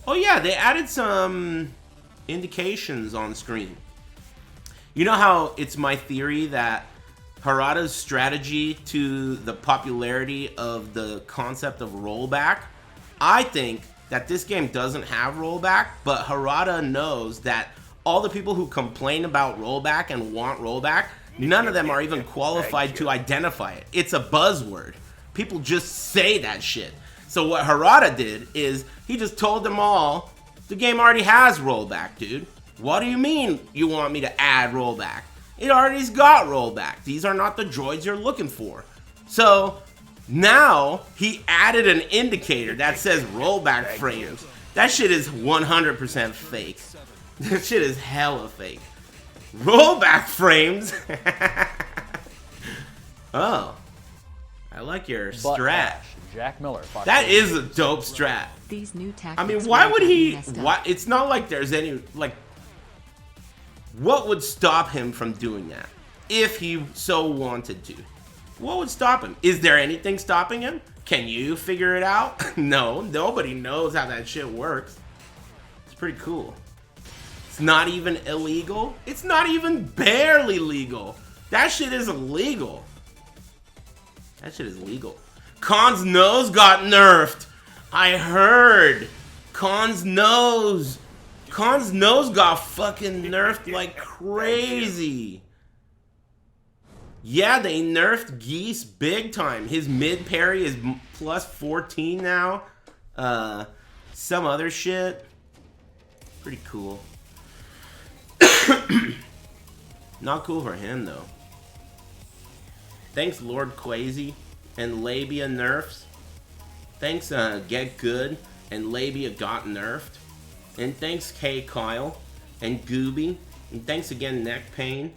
Oh yeah, they added some indications on screen. You know how it's my theory that Harada's strategy to the popularity of the concept of rollback, I think that this game doesn't have rollback, but Harada knows that all the people who complain about rollback and want rollback, none of them are even qualified to identify it. It's a buzzword. People just say that shit. So what Harada did is he just told them all, the game already has rollback, dude. What do you mean you want me to add rollback? It already's got rollback. These are not the droids you're looking for. So now he added an indicator that says rollback frames. That shit is 100% fake. That shit is hella fake. Rollback frames? Oh. I like your strat. Jack Miller. That is a dope strat. These new tactics. I mean, why would he? Why? It's not like there's any like. What would stop him from doing that if he so wanted to? What would stop him? Is there anything stopping him? Can you figure it out? No, nobody knows how that shit works. It's pretty cool. It's not even illegal. It's not even barely legal. That shit is illegal. That shit is legal. Khan's nose got nerfed. I heard. Khan's nose. Khan's nose got fucking nerfed like crazy. Yeah, they nerfed Geese big time. His mid parry is plus 14 now. Some other shit. Pretty cool. Not cool for him though. Thanks Lord Quasi and Labia nerfs. Thanks Get Good and Labia got nerfed. And thanks K Kyle and Gooby. And thanks again Neck Pain.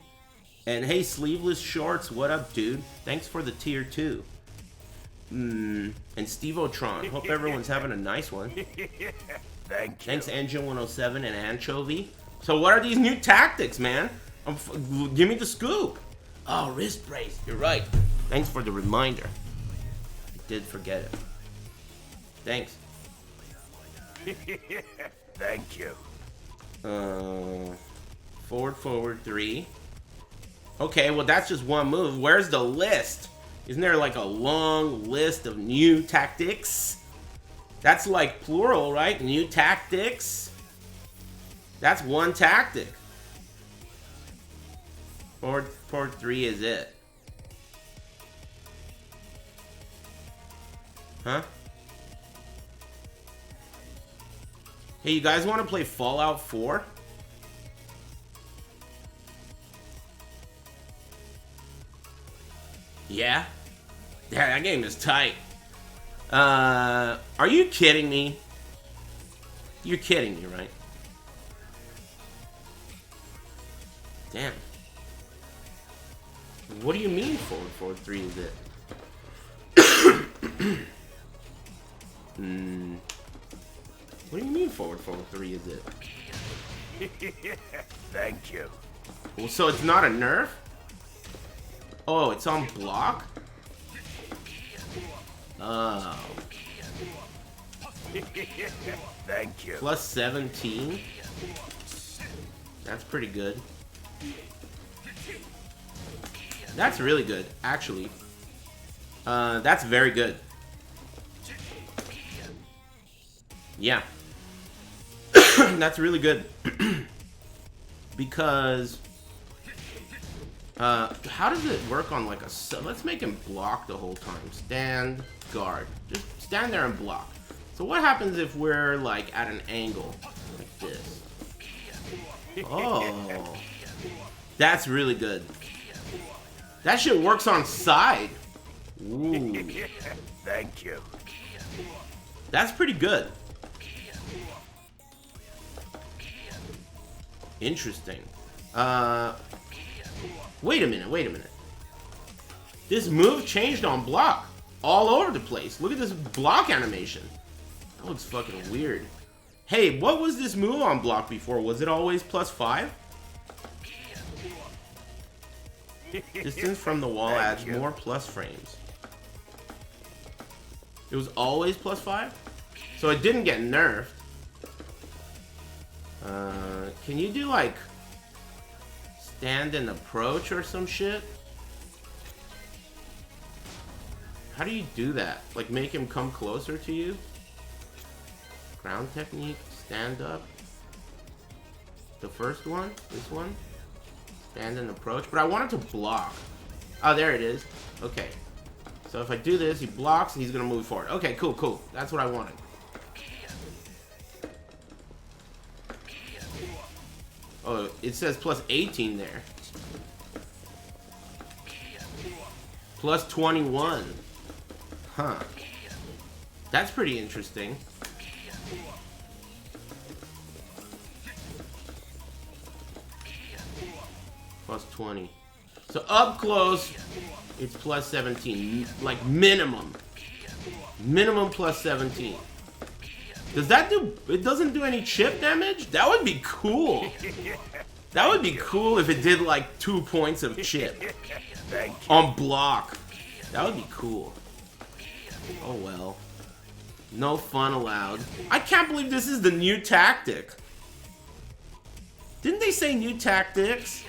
And hey Sleeveless Shorts, what up dude? Thanks for the tier 2. And Stevotron, hope everyone's having a nice one. Thanks Engine 107 and Anchovy. So what are these new tactics, man? Give me the scoop. Oh, wrist brace. You're right. Thanks for the reminder. I did forget it. Thanks. Thank you. Forward 3. Okay, well that's just one move. Where's the list? Isn't there like a long list of new tactics? That's like plural, right? New tactics. That's one tactic. Forward 3 is it. Huh? Hey, you guys want to play Fallout 4? Yeah? Yeah, that game is tight. Are you kidding me? You're kidding me, right? Damn. What do you mean forward 3 is it? What do you mean forward 3 is it? Thank you. Well, so it's not a nerf? Oh, it's on block? Oh. Thank you. Plus 17? That's pretty good. That's really good, actually. That's very good. Yeah. That's really good. Because how does it work on like a let's make him block the whole time. Stand, guard. Just stand there and block. So what happens if we're like at an angle like this? Oh. That's really good. That shit works on side. Ooh. Thank you. That's pretty good. Interesting. Wait a minute. This move changed on block. All over the place. Look at this block animation. That looks fucking weird. Hey, what was this move on block before? Was it always plus 5? Distance from the wall adds more plus frames. It was always plus 5? So it didn't get nerfed. Can you do like stand and approach or some shit? How do you do that? Like make him come closer to you? Ground technique, stand up. The first one, this one. Stand and approach, but I want it to block. Oh, there it is. Okay. So if I do this, he blocks and he's gonna move forward. Okay, cool, cool. That's what I wanted. Oh, it says plus 18 there. Plus 21. Huh. That's pretty interesting. Plus 20. So up close, it's plus 17. Like minimum. Minimum plus 17. Does that do... It doesn't do any chip damage? That would be cool. That would be cool if it did like 2 points of chip. On block. That would be cool. Oh well. No fun allowed. I can't believe this is the new tactic. Didn't they say new TacticS?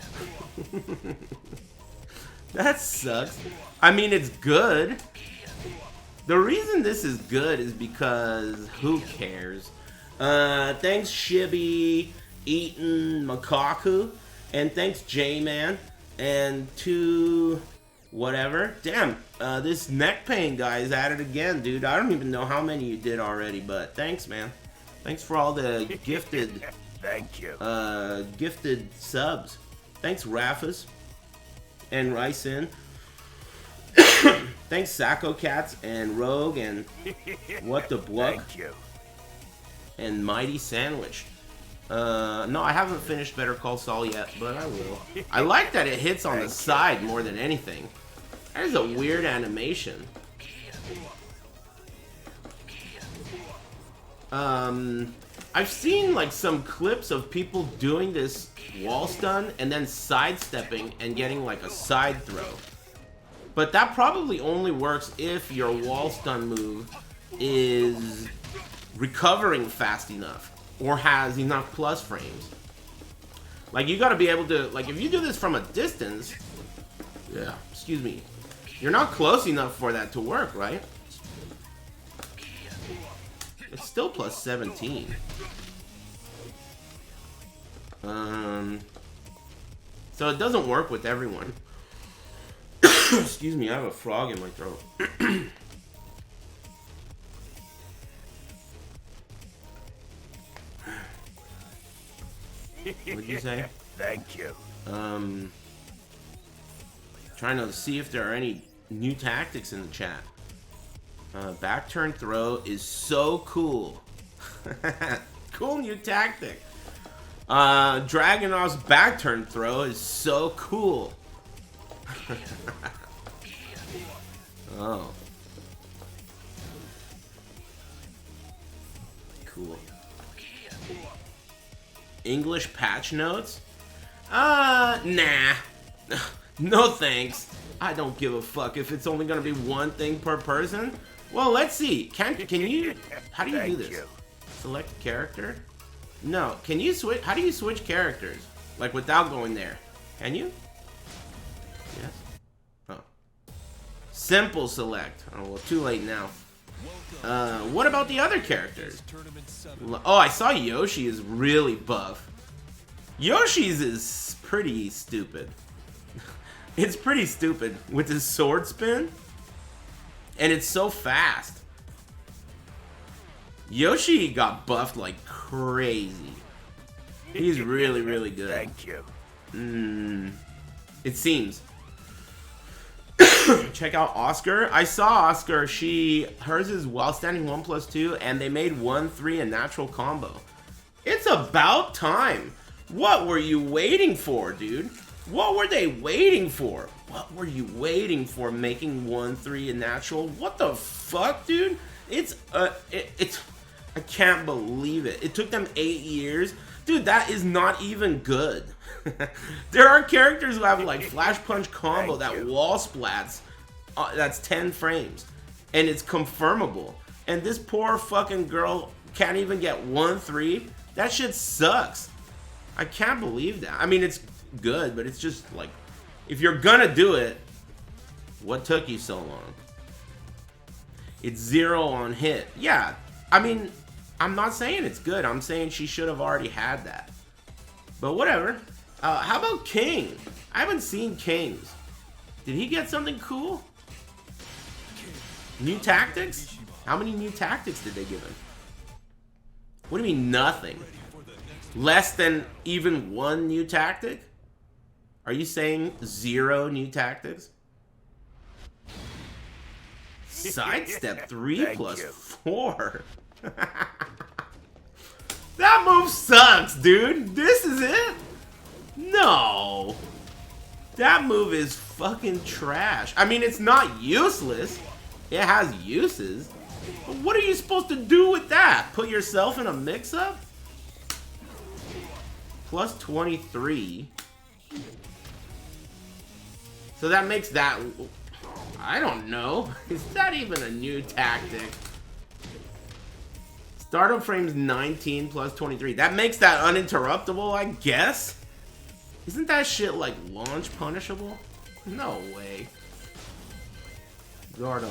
That sucks. I mean, it's good. The reason this is good is because who cares? Thanks Shibby, Eaton, Makaku, and thanks J-Man, and to whatever. Damn, this neck pain guy is at it again, dude. I don't even know how many you did already, but thanks, man. Thanks for all the gifted, thank you. Gifted subs. Thanks Rafus and Ryson. Thanks Sacco Cats and Rogue and What the Bluck. Thank you. And Mighty Sandwich. No, I haven't finished Better Call Saul yet, but I will. I like that it hits on the side more than anything. That is a weird animation. I've seen like some clips of people doing this wall stun and then sidestepping and getting like a side throw. But that probably only works if your wall stun move is recovering fast enough or has enough plus frames. Like you gotta be able to, like if you do this from a distance, yeah, excuse me, you're not close enough for that to work, right? It's still plus 17. So it doesn't work with everyone. Excuse me, I have a frog in my throat. What'd you say? Thank you. Trying to see if there are any new tactics in the chat. Back turn throw is so cool. Cool new tactic. Dragunov's back turn throw is so cool. Oh. Cool. English patch notes? Nah. No thanks. I don't give a fuck if it's only gonna be one thing per person. Well, let's see. Can you... How do you do this? Select character? No. Can you switch... How do you switch characters? Like, without going there. Can you? Yes? Oh. Simple select. Oh, well, too late now. What about the other characters? Oh, I saw Yoshi is really buff. Yoshi's is pretty stupid. It's pretty stupid with his sword spin. And it's so fast. Yoshi got buffed like crazy. He's really, really good. Thank you. It seems. Check out Oscar. I saw Oscar. Hers is while standing 1+2, and they made 1-3 a natural combo. It's about time. What were you waiting for, dude? What were they waiting for? What were you waiting for making 1-3 a natural? What the fuck, dude? It's I can't believe it. It took them 8 years. Dude, that is not even good. There are characters who have like flash punch combo that wall splats. That's 10 frames. And it's confirmable. And this poor fucking girl can't even get 1-3? That shit sucks. I can't believe that. I mean, it's good, but it's just like, if you're gonna do it, what took you so long? It's 0 on hit. Yeah, I mean, I'm not saying it's good. I'm saying she should have already had that. But whatever. How about King? I haven't seen King's. Did he get something cool? New tactics? How many new tactics did they give him? What do you mean nothing? Less than even 1 new tactic? Are you saying 0 new tactics? Sidestep 3 plus 4. That move sucks, dude. This is it? No. That move is fucking trash. I mean, it's not useless. It has uses. But what are you supposed to do with that? Put yourself in a mix-up? Plus 23. So that makes that... I don't know. Is that even a new tactic? Startup frames 19 plus 23. That makes that uninterruptible, I guess? Isn't that shit like launch punishable? No way. Gordo.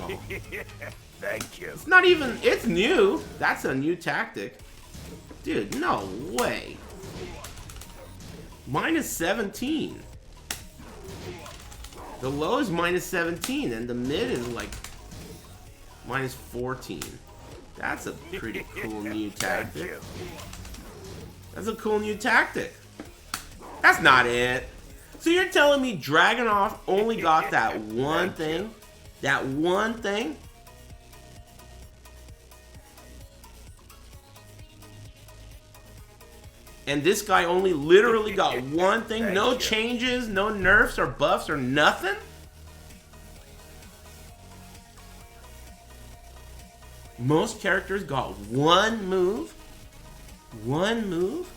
Thank you. It's not even, it's new. That's a new tactic. Dude, no way. Minus 17. The low is minus 17 and the mid is like minus 14. That's a pretty cool new tactic. That's a cool new tactic. That's not it. So you're telling me Dragunov only got that one thing? That one thing? And this guy only literally got one thing? No changes, no nerfs or buffs or nothing? Most characters got one move? One move?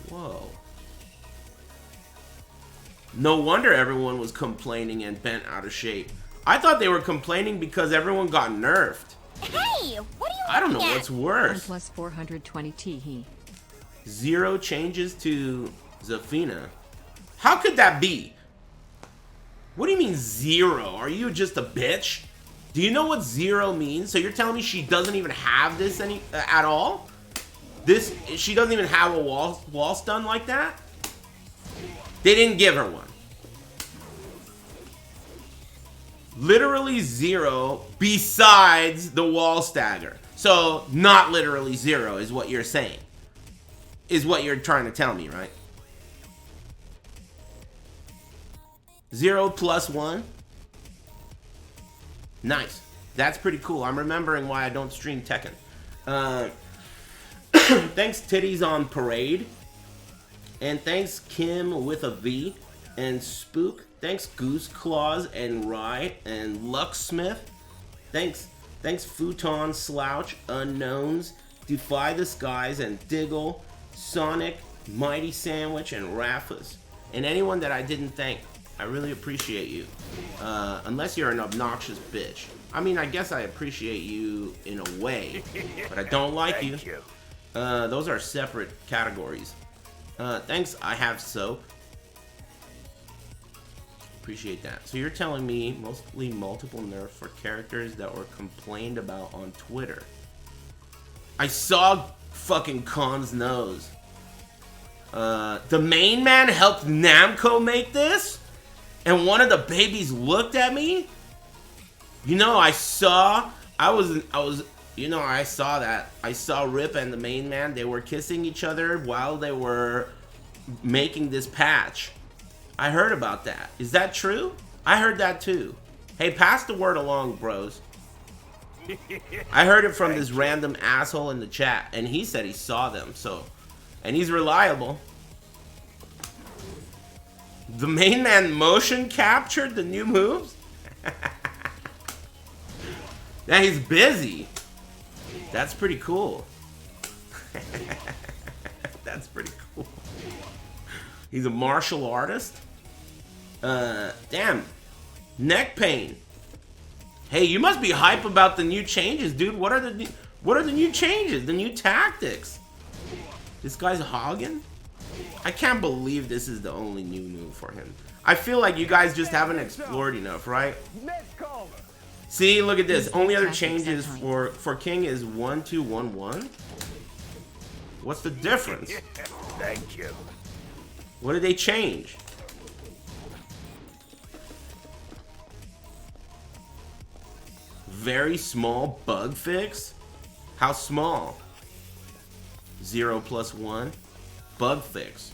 Whoa. No wonder everyone was complaining and bent out of shape. I thought they were complaining because everyone got nerfed. Hey, what are you I don't know looking what's worse. 1 plus 420 Tehe. 0 changes to Zafina. How could that be? What do you mean 0? Are you just a bitch? Do you know what 0 means? So you're telling me she doesn't even have this at all? She doesn't even have a wall stun like that? They didn't give her one. Literally 0 besides the wall stagger. So not literally 0 is what you're saying. Is what you're trying to tell me, right? 0 plus 1. Nice. That's pretty cool. I'm remembering why I don't stream Tekken. Thanks Titties on Parade. And thanks Kim with a V. And Spook. Thanks Goose Claws and Rye and Lucksmith. Thanks Futon Slouch, Unknowns, Defy the Skies and Diggle, Sonic, Mighty Sandwich, and Raffas. And anyone that I didn't thank, I really appreciate you. Unless you're an obnoxious bitch. I mean, I guess I appreciate you in a way, but I don't like you. Those are separate categories. Thanks, I have soap. Appreciate that. So you're telling me mostly multiple nerfs for characters that were complained about on Twitter. I saw fucking Khan's nose. The main man helped Namco make this? And one of the babies looked at me? You know, I saw that. I saw Rip and the main man. They were kissing each other while they were making this patch. I heard about that. Is that true? I heard that too. Hey, pass the word along, bros. I heard it from this random asshole in the chat, and he said he saw them, so... And he's reliable. The main man motion captured the new moves? Yeah, he's busy. That's pretty cool. That's pretty cool. He's a martial artist? Damn. Neck pain. Hey, you must be hype about the new changes, dude. What are the What are the new changes? The new tactics? This guy's hogging? I can't believe this is the only new move for him. I feel like you guys just haven't explored enough, right? See, look at this. Only other changes for King is 1-2-1-1. What's the difference? Thank you. What did they change? Very small bug fix? How small? 0 + 1. Bug fix.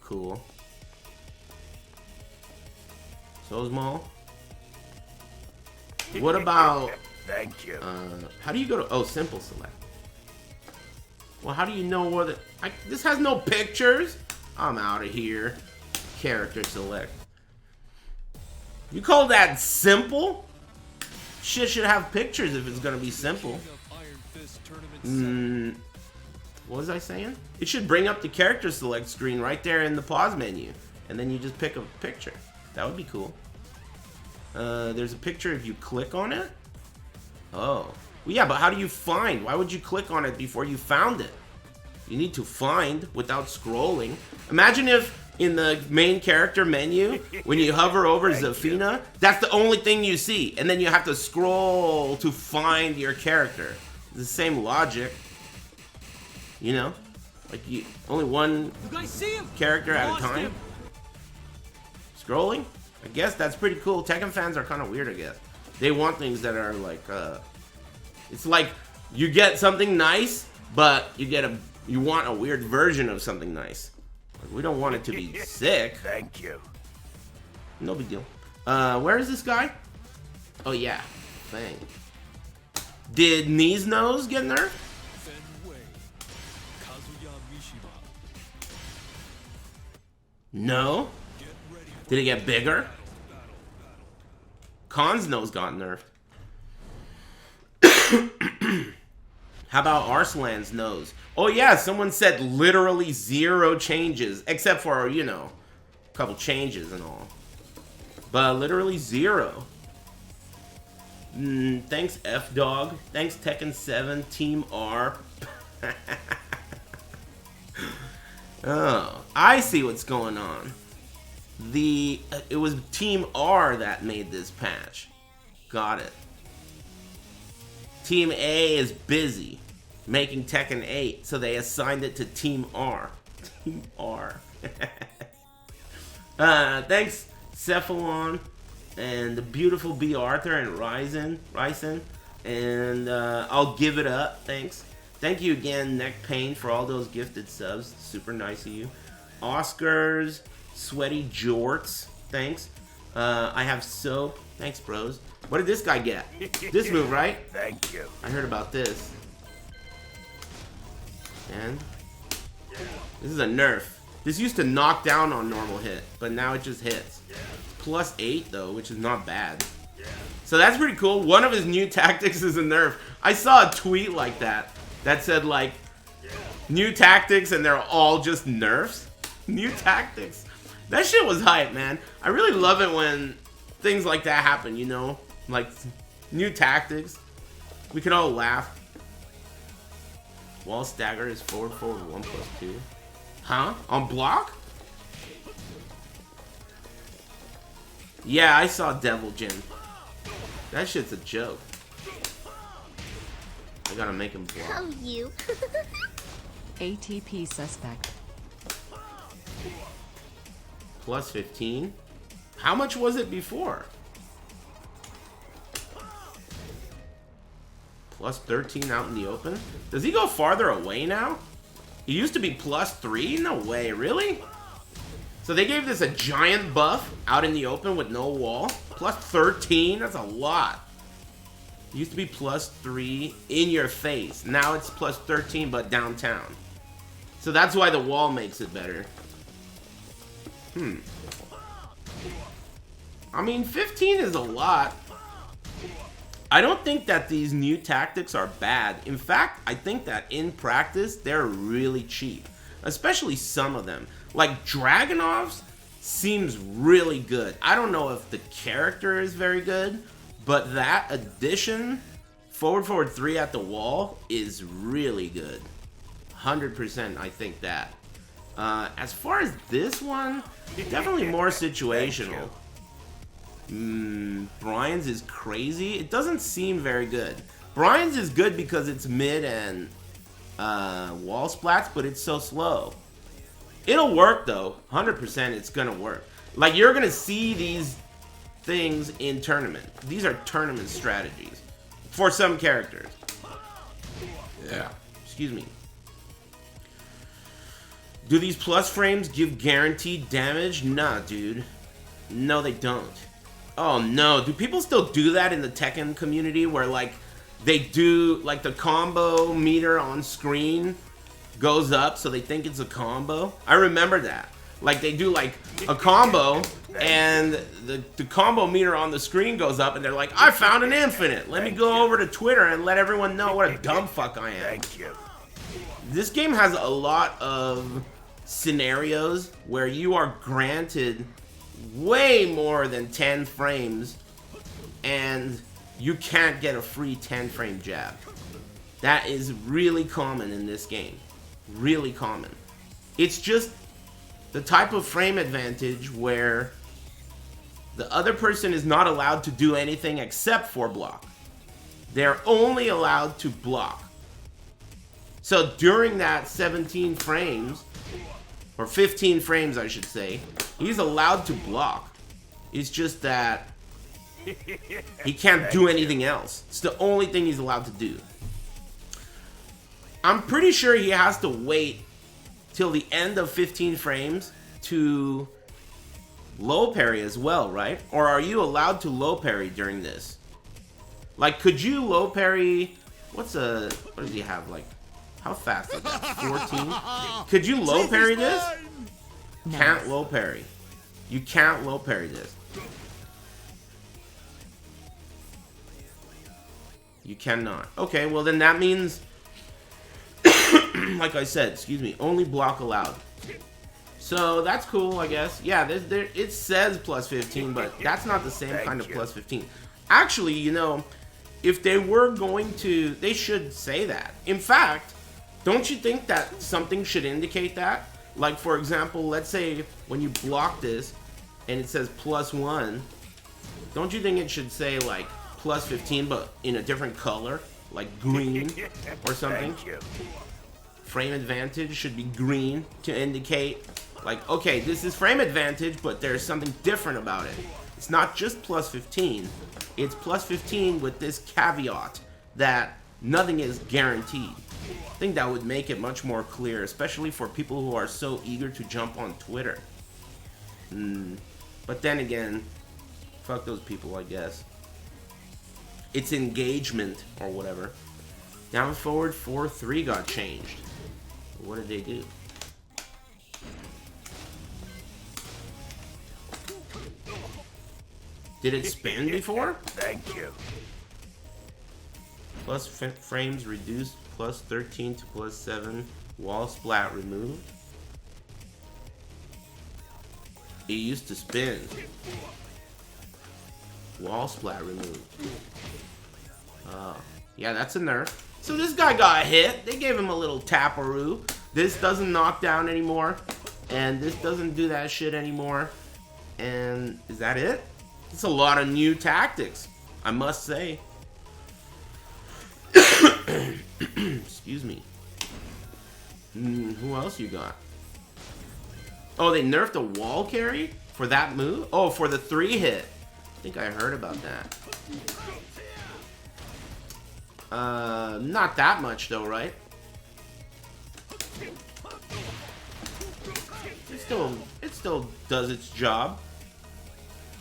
Cool. So small. What about... Thank you. How do you go to... Oh, simple select. Well, how do you know whether... This has no pictures. I'm out of here. Character select. You call that simple? Shit should have pictures if it's gonna be simple. What was I saying? It should bring up the character select screen right there in the pause menu. And then you just pick a picture. That would be cool. There's a picture if you click on it. Oh. Well, yeah, but how do you find? Why would you click on it before you found it? You need to find without scrolling. Imagine if in the main character menu, when you hover over Zafina, that's the only thing you see. And then you have to scroll to find your character. It's the same logic. You know? Like, only one character at a time. Scrolling? I guess that's pretty cool. Tekken fans are kind of weird, I guess. They want things that are like, it's like you get something nice, but you want a weird version of something nice. Like, we don't want it to be sick. Thank you. No big deal. Where is this guy? Oh yeah, Feng. Did Knee's nose get nerfed? No. Did it get bigger? Khan's nose got nerfed. How about Arslan's nose? Oh yeah, someone said literally 0 changes, except for, you know, a couple changes and all. But literally 0. Thanks F-Dog. Thanks Tekken 7, Team R. Oh, I see what's going on. It was Team R that made this patch. Got it. Team A is busy making Tekken 8, so they assigned it to Team R. Team R. Thanks, Cephalon, and the beautiful B. Arthur and Ryzen. And I'll give it up. Thanks. Thank you again, Neck Pain, for all those gifted subs. Super nice of you. Oscars, Sweaty Jorts. Thanks. I have soap. Thanks, bros. What did this guy get? This move, right? Thank you. I heard about this. And this is a nerf. This used to knock down on normal hit, but now it just hits. +8 though, which is not bad. So that's pretty cool. One of his new tactics is a nerf. I saw a tweet like that said like new tactics and they're all just nerfs. New tactics. That shit was hype, man. I really love it when things like that happen, you know? Like new tactics. We can all laugh. Wall stagger is 4-4-1 + 2. Huh? On block? Yeah, I saw Devil Jin. That shit's a joke. I gotta make him block. Oh, you. ATP suspect. +15. How much was it before? +13 out in the open. Does he go farther away now? He used to be +3? No way, really? So they gave this a giant buff out in the open with no wall. +13, that's a lot. It used to be +3 in your face. Now it's +13 but downtown. So that's why the wall makes it better. I mean, 15 is a lot. I don't think that these new tactics are bad. In fact, I think that in practice, they're really cheap. Especially some of them. Like Dragunov's seems really good. I don't know if the character is very good, But that addition, forward 3 at the wall, is really good. 100%, I think that. As far as this one, definitely more situational. Brian's is crazy. It doesn't seem very good. Brian's is good because it's mid and wall splats, but it's so slow. It'll work though. 100% it's gonna work. Like, you're gonna see these things in tournament. These are tournament strategies for some characters. Yeah. Excuse me. Do these plus frames give guaranteed damage? Nah, dude. No, they don't. Oh no, do people still do that in the Tekken community where like they do like the combo meter on screen goes up so they think it's a combo? I remember that. Like they do like a combo and the combo meter on the screen goes up and they're like, I found an infinite. Let me go over to Twitter and let everyone know what a dumb fuck I am. Thank you. This game has a lot of scenarios where you are granted way more than 10 frames and you can't get a free 10 frame jab. That is really common in this game. Really common. It's just the type of frame advantage where the other person is not allowed to do anything except for block. They're only allowed to block. So during that 17 frames, or 15 frames I should say, he's allowed to block. It's just that he can't do anything else. It's the only thing he's allowed to do. I'm pretty sure he has to wait till the end of 15 frames to low parry as well, right? Or are you allowed to low parry during this? Like, could you low parry? What does he have? Like, how fast is that? 14? Could you low parry this? No. Can't low parry. You can't low parry this. You cannot. Okay, well then that means, like I said, excuse me, only block allowed. So that's cool, I guess. Yeah, it says plus 15, but that's not the same kind of plus 15. Actually, you know, if they were going to, they should say that. In fact, don't you think that something should indicate that? Like, for example, let's say when you block this and it says +1, don't you think it should say like plus 15 but in a different color, like green or something? Frame advantage should be green to indicate like, okay, this is frame advantage, but there's something different about it. It's not just plus 15, it's plus 15 with this caveat that nothing is guaranteed. I think that would make it much more clear, especially for people who are so eager to jump on Twitter. But then again, fuck those people, I guess. It's engagement or whatever. Down forward 4-3 got changed. What did they do? Did it spin before? Thank you. Plus frames reduced, plus 13 to plus 7. Wall splat removed. It used to spin. Wall splat removed. Yeah, that's a nerf. So this guy got hit. They gave him a little taparoo. This doesn't knock down anymore. And this doesn't do that shit anymore. And is that it? It's a lot of new tactics, I must say. Excuse me. Who else you got? Oh, they nerfed a wall carry for that move? Oh, for the 3 hit. I think I heard about that. Not that much though, right? It still does its job.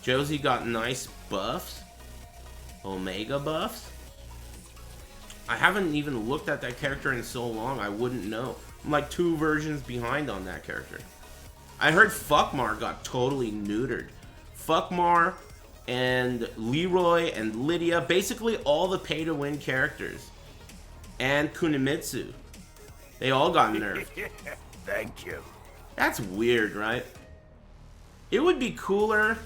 Josie got nice buffs. Omega buffs. I haven't even looked at that character in so long, I wouldn't know. I'm like 2 versions behind on that character. I heard Fuckmar got totally neutered. Fuckmar and Leroy and Lydia, basically all the pay-to-win characters. And Kunimitsu. They all got nerfed. Thank you. That's weird, right? It would be cooler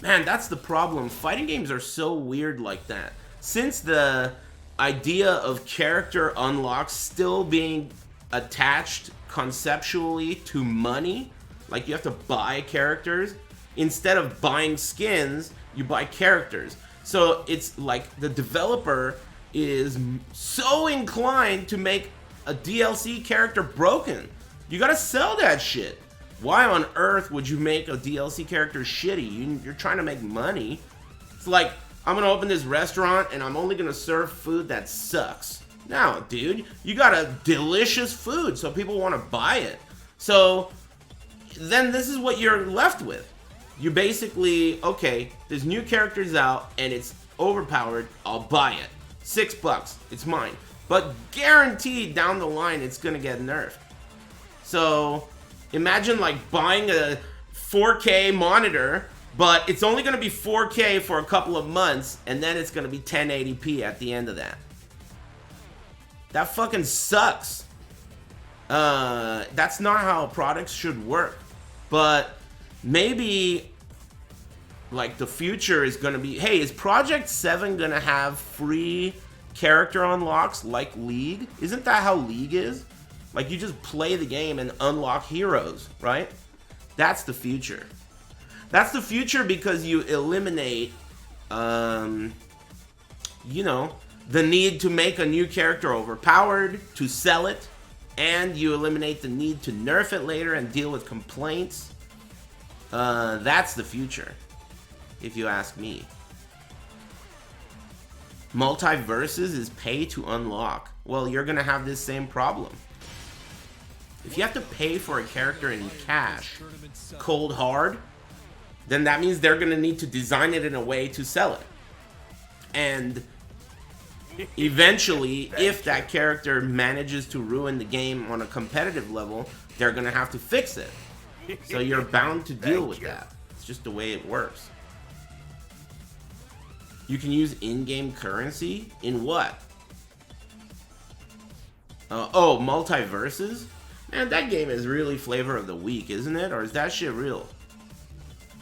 Man, that's the problem. Fighting games are so weird like that. Since the idea of character unlocks still being attached conceptually to money, like you have to buy characters, instead of buying skins, you buy characters. So it's like the developer is so inclined to make a DLC character broken. You gotta sell that shit. Why on earth would you make a DLC character shitty? You're trying to make money. It's like, I'm gonna open this restaurant and I'm only gonna serve food that sucks. No, dude, you got a delicious food, so people want to buy it. So then this is what you're left with. You basically, okay, there's new characters out and it's overpowered, I'll buy it. $6, it's mine. But guaranteed down the line it's gonna get nerfed. So imagine like buying a 4K monitor, but it's only going to be 4K for a couple of months, and then it's going to be 1080p at the end of that. That fucking sucks. That's not how products should work. But maybe like the future is going to be, hey, is Project 7 going to have free character unlocks like League? Isn't that how League is? Like, you just play the game and unlock heroes, right? That's the future. That's the future because you eliminate, you know, the need to make a new character overpowered, to sell it, and you eliminate the need to nerf it later and deal with complaints. That's the future, if you ask me. Multiverses is pay to unlock. Well, you're gonna have this same problem. If you have to pay for a character in cash, cold hard, then that means they're going to need to design it in a way to sell it. And eventually, if that character manages to ruin the game on a competitive level, they're going to have to fix it. So you're bound to deal with that. It's just the way it works. You can use in-game currency? In what? Oh, multiverses? Man, that game is really flavor of the week, isn't it? Or is that shit real?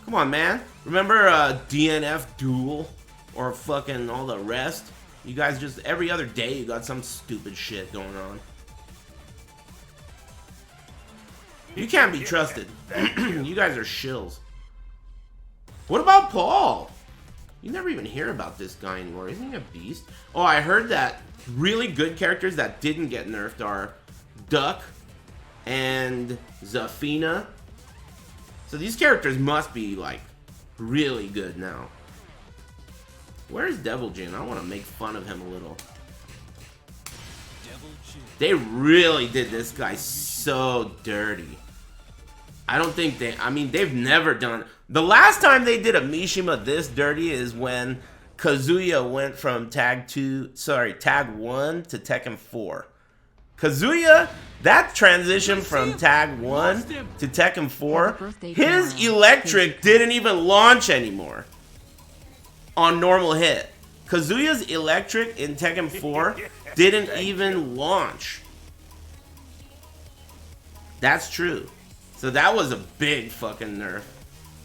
Come on, man. Remember DNF Duel? Or fucking all the rest? You guys just, every other day you got some stupid shit going on. You can't be trusted. You guys are shills. What about Paul? You never even hear about this guy anymore. Isn't he a beast? Oh, I heard that really good characters that didn't get nerfed are Duck and Zafina. So these characters must be like really good now. Where's Devil Jin? I want to make fun of him a little. They really did this guy so dirty. I don't think they, I mean, they've never done, the last time they did a Mishima this dirty is when Kazuya went from Tag 1 to Tekken 4. Kazuya, that transition from Tag 1 to Tekken 4, his electric didn't even launch anymore on normal hit. Kazuya's electric in Tekken 4 didn't even launch. That's true. So that was a big fucking nerf.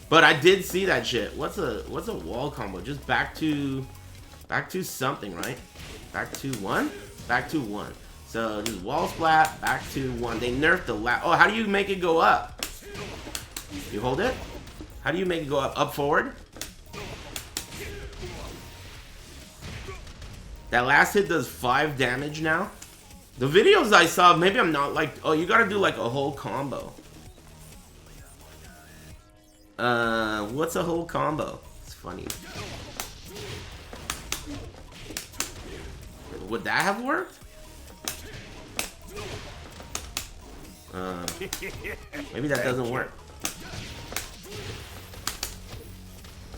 But I did see that shit. What's a wall combo? Just back to something, right? Back to 1? Back to 1. So just wall splat, back to 1. They nerfed the last. Oh, how do you make it go up? You hold it? How do you make it go up? Up forward? That last hit does 5 damage now. The videos I saw, maybe I'm not like, oh, you gotta do like a whole combo. What's a whole combo? It's funny. Would that have worked? Maybe that doesn't work.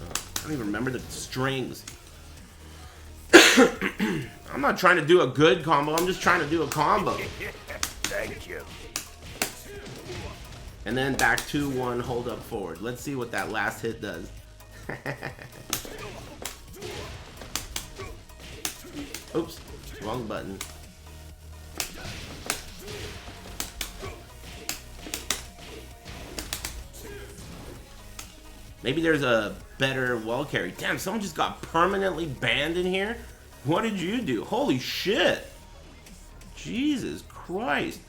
I don't even remember the strings. I'm not trying to do a good combo, I'm just trying to do a combo. Thank you. And then back 2-1, hold up forward. Let's see what that last hit does. Oops, wrong button. Maybe there's a better wall carry. Damn, someone just got permanently banned in here? What did you do? Holy shit. Jesus Christ.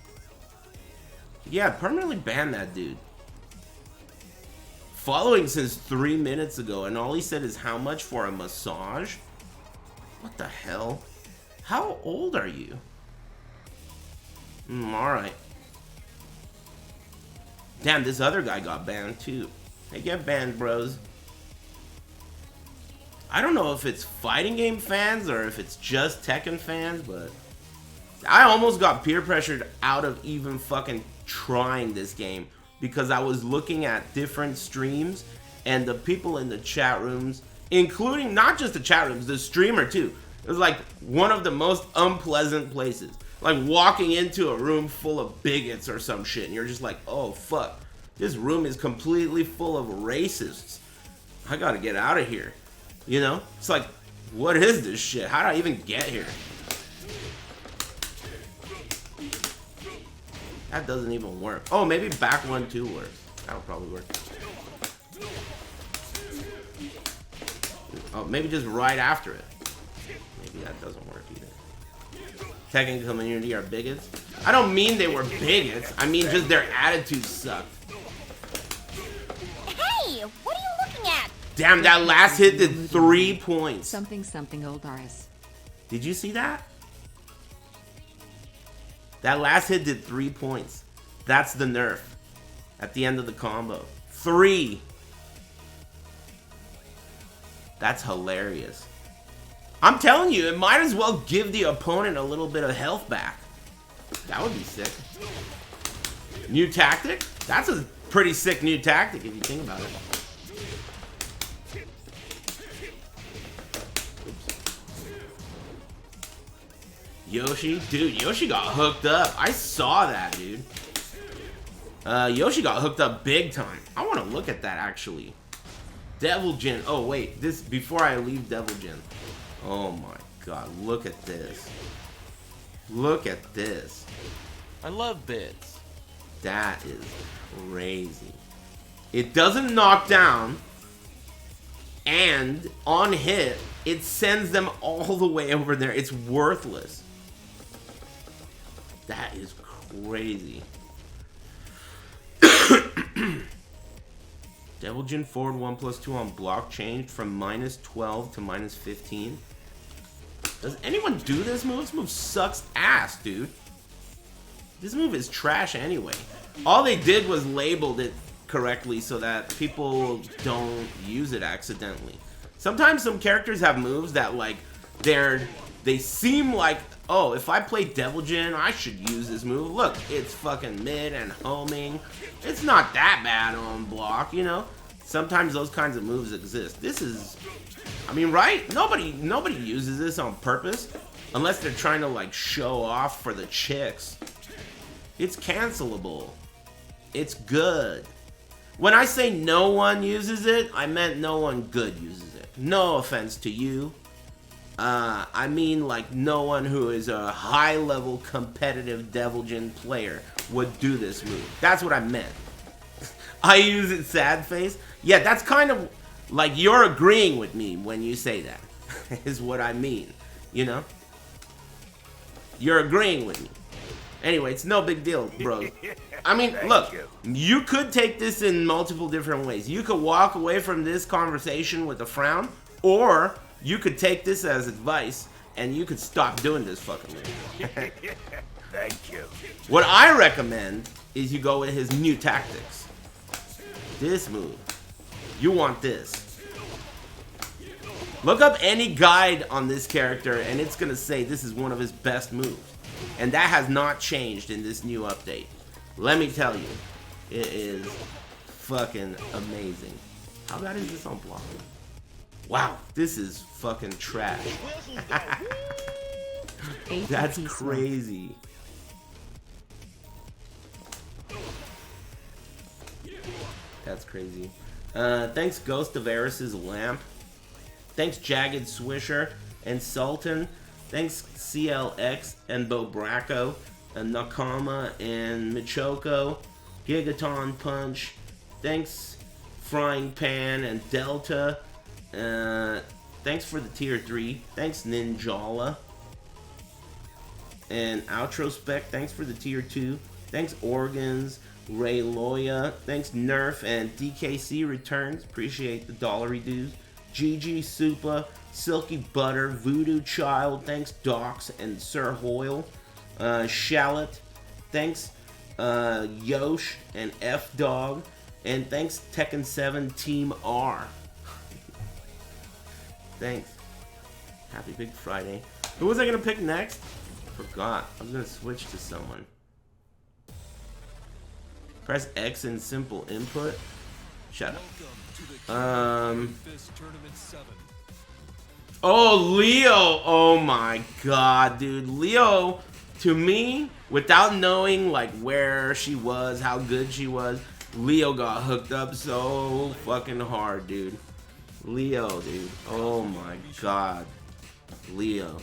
Yeah, permanently banned that dude. Following since 3 minutes ago, and all he said is how much for a massage? What the hell? How old are you? Alright. Damn, this other guy got banned too. They get banned, bros. I don't know if it's fighting game fans or if it's just Tekken fans, but I almost got peer pressured out of even fucking trying this game because I was looking at different streams and the people in the chat rooms, including not just the chat rooms, the streamer too. It was like one of the most unpleasant places. Like walking into a room full of bigots or some shit and you're just like, oh fuck, this room is completely full of racists. I gotta get out of here. You know? It's like, what is this shit? How did I even get here? That doesn't even work. Oh, maybe back 1-2 works. That'll probably work. Oh, maybe just right after it. Maybe that doesn't work either. Tekken community are bigots. I don't mean they were bigots. I mean just their attitudes sucked. Hey, what are you looking at? Damn, that last hit did 3 points. Something, something, old Aris. Did you see that? That last hit did 3 points. That's the nerf at the end of the combo. 3. That's hilarious. I'm telling you, it might as well give the opponent a little bit of health back. That would be sick. New tactic? That's a pretty sick new tactic if you think about it. Yoshi? Dude, Yoshi got hooked up. I saw that, dude. Yoshi got hooked up big time. I want to look at that, actually. Devil Jin. Oh, wait. This, before I leave Devil Jin. Oh, my God. Look at this. Look at this. I love bits. That is crazy. It doesn't knock down. And on hit, it sends them all the way over there. It's worthless. That is crazy. Devil Jin forward 1+2 on block changed from -12 to -15. Does anyone do this move? This move sucks ass, dude. This move is trash anyway. All they did was labeled it correctly so that people don't use it accidentally. Sometimes some characters have moves that like they seem like, oh, if I play Devil Jin, I should use this move. Look, it's fucking mid and homing. It's not that bad on block, you know? Sometimes those kinds of moves exist. This is, I mean, right? Nobody uses this on purpose unless they're trying to like show off for the chicks. It's cancelable. It's good. When I say no one uses it, I meant no one good uses it. No offense to you. I mean like no one who is a high-level competitive Devil Jin player would do this move. That's what I meant. I use it sad face. Yeah, that's kind of like you're agreeing with me when you say that. Is what I mean. You know? You're agreeing with me. Anyway, it's no big deal, bro. I mean, look, you could take this in multiple different ways. You could walk away from this conversation with a frown, or you could take this as advice, and you could stop doing this fucking move. Thank you. What I recommend is you go with his new tactics. This move. You want this. Look up any guide on this character, and it's going to say this is one of his best moves. And that has not changed in this new update. Let me tell you, it is fucking amazing. How bad is this on block? Wow, this is fucking trash. That's crazy. That's crazy. Thanks Ghost of Aris's Lamp. Thanks Jagged Swisher and Sultan. Thanks CLX and Bobraco and Nakama and Michoko. Gigaton Punch. Thanks Frying Pan, and Delta. Thanks for the tier 3. Thanks, Ninjala. And Outrospec, thanks for the tier 2. Thanks, Organs, Ray Loya. Thanks, Nerf, and DKC returns. Appreciate the dollary dues. GG Supa, Silky Butter, Voodoo Child. Thanks, Docs and Sir Hoyle. Shallot. Thanks, Yosh and F Dog. And thanks, Tekken 7 Team R. Thanks. Happy Big Friday. Who was I gonna pick next? Forgot. I was gonna switch to someone. Press X in simple input. Shut up. Oh, Leo. Oh my god, dude. Leo, to me, without knowing like where she was, how good she was, Leo got hooked up so fucking hard, dude. Leo, dude. Oh my god. Leo.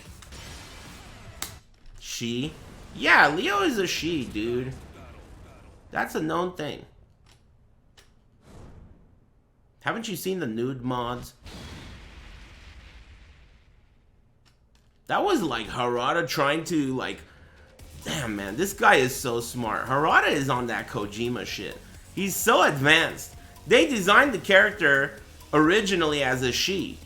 She? Yeah, Leo is a she, dude. That's a known thing. Haven't you seen the nude mods? That was like Harada trying to like... Damn, man, this guy is so smart. Harada is on that Kojima shit. He's so advanced. They designed the character originally as a she.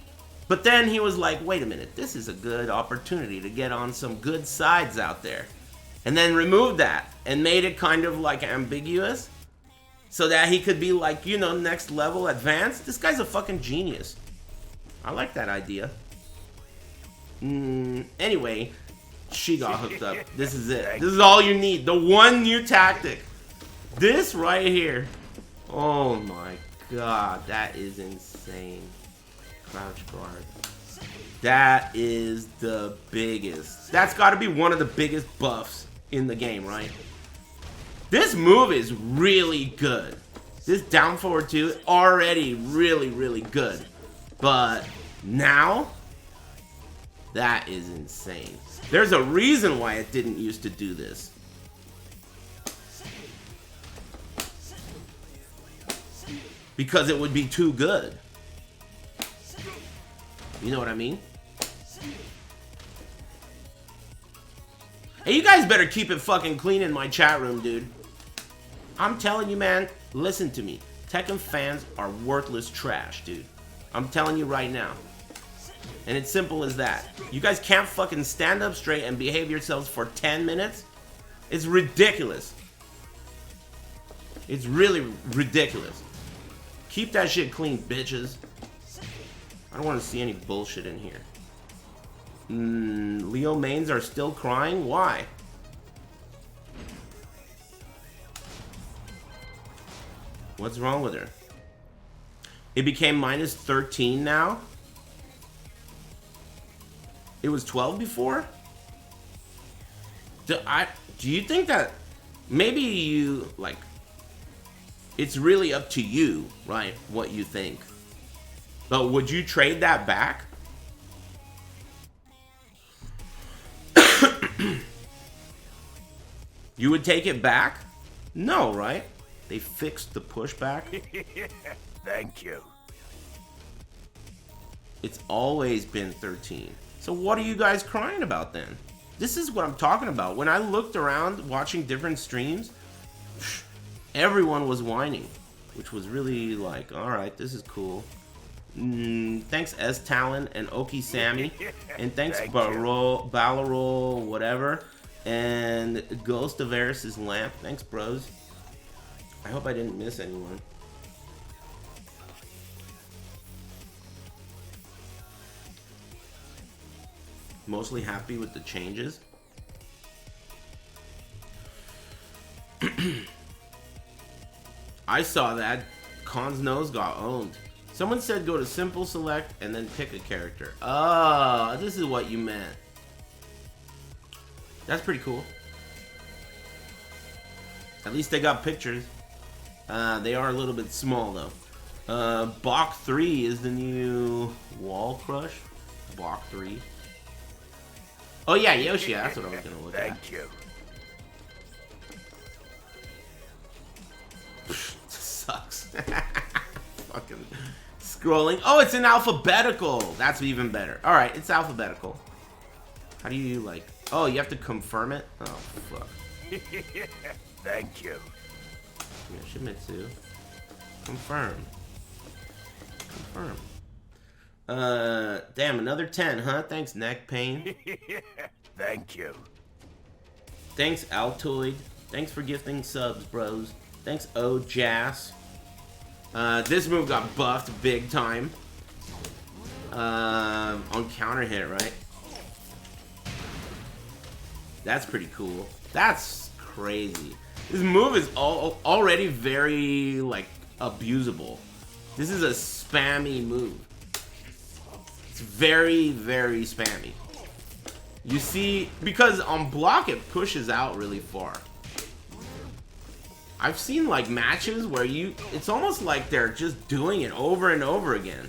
But then he was like, wait a minute, this is a good opportunity to get on some good sides out there. And then removed that and made it kind of like ambiguous so that he could be like, you know, next level advanced. This guy's a fucking genius. I like that idea. Anyway, she got hooked up. This is it. This is all you need. The one new tactic. This right here. Oh my god, that is insane. Crouch guard. That is the biggest. That's got to be one of the biggest buffs in the game, right? This move is really good. This down forward 2 already really, really good. But now, that is insane. There's a reason why it didn't used to do this. Because it would be too good. You know what I mean? Hey, you guys better keep it fucking clean in my chat room, dude. I'm telling you, man, listen to me. Tekken fans are worthless trash, dude. I'm telling you right now. And it's simple as that. You guys can't fucking stand up straight and behave yourselves for 10 minutes? It's ridiculous. It's really ridiculous. Keep that shit clean, bitches. I don't want to see any bullshit in here. Leo mains are still crying? Why? What's wrong with her? It became minus 13 now? It was 12 before? Do you think that maybe you, like, it's really up to you, right, what you think. But would you trade that back? You would take it back? No, right? They fixed the pushback. Thank you. It's always been 13. So what are you guys crying about then? This is what I'm talking about. When I looked around watching different streams, everyone was whining, which was really like, all right, this is cool. Thanks S Talon and Oki Sammy, and thanks Ballarol, whatever, and Ghost of Aris' Lamp. Thanks, bros. I hope I didn't miss anyone. Mostly happy with the changes. I saw that Khan's nose got owned. Someone said go to simple select and then pick a character. Oh, this is what you meant. That's pretty cool. At least they got pictures. They are a little bit small though. Bach 3 is the new Wall Crush. Bach 3. Oh yeah, Yoshi, that's what I was gonna look at. Thank you. Sucks. Scrolling. Oh, it's in alphabetical. That's even better. All right, it's alphabetical. How do you like? Oh, you have to confirm it. Oh fuck. Thank you. Yoshimitsu. Confirm. Confirm. Damn, another 10, huh? Thanks, neck pain. Thank you. Thanks, Altoid. Thanks for gifting subs, bros. Thanks, Jas. This move got buffed big time. On counter hit, right? That's pretty cool. That's crazy. This move is already very, like, abusable. This is a spammy move. It's very, very spammy. You see, because on block it pushes out really far. I've seen like matches where it's almost like they're just doing it over and over again.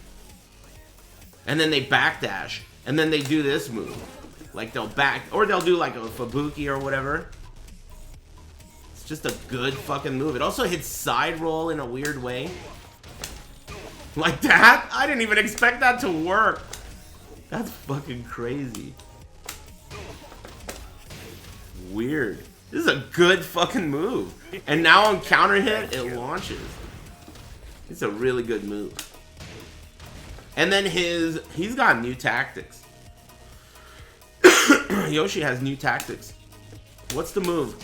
And then they backdash, and then they do this move. Like they'll do like a Fubuki or whatever. It's just a good fucking move. It also hits side roll in a weird way. Like that? I didn't even expect that to work. That's fucking crazy. Weird. This is a good fucking move. And now on counter hit, it launches. It's a really good move. And then he's got new tactics. Yoshi has new tactics. What's the move?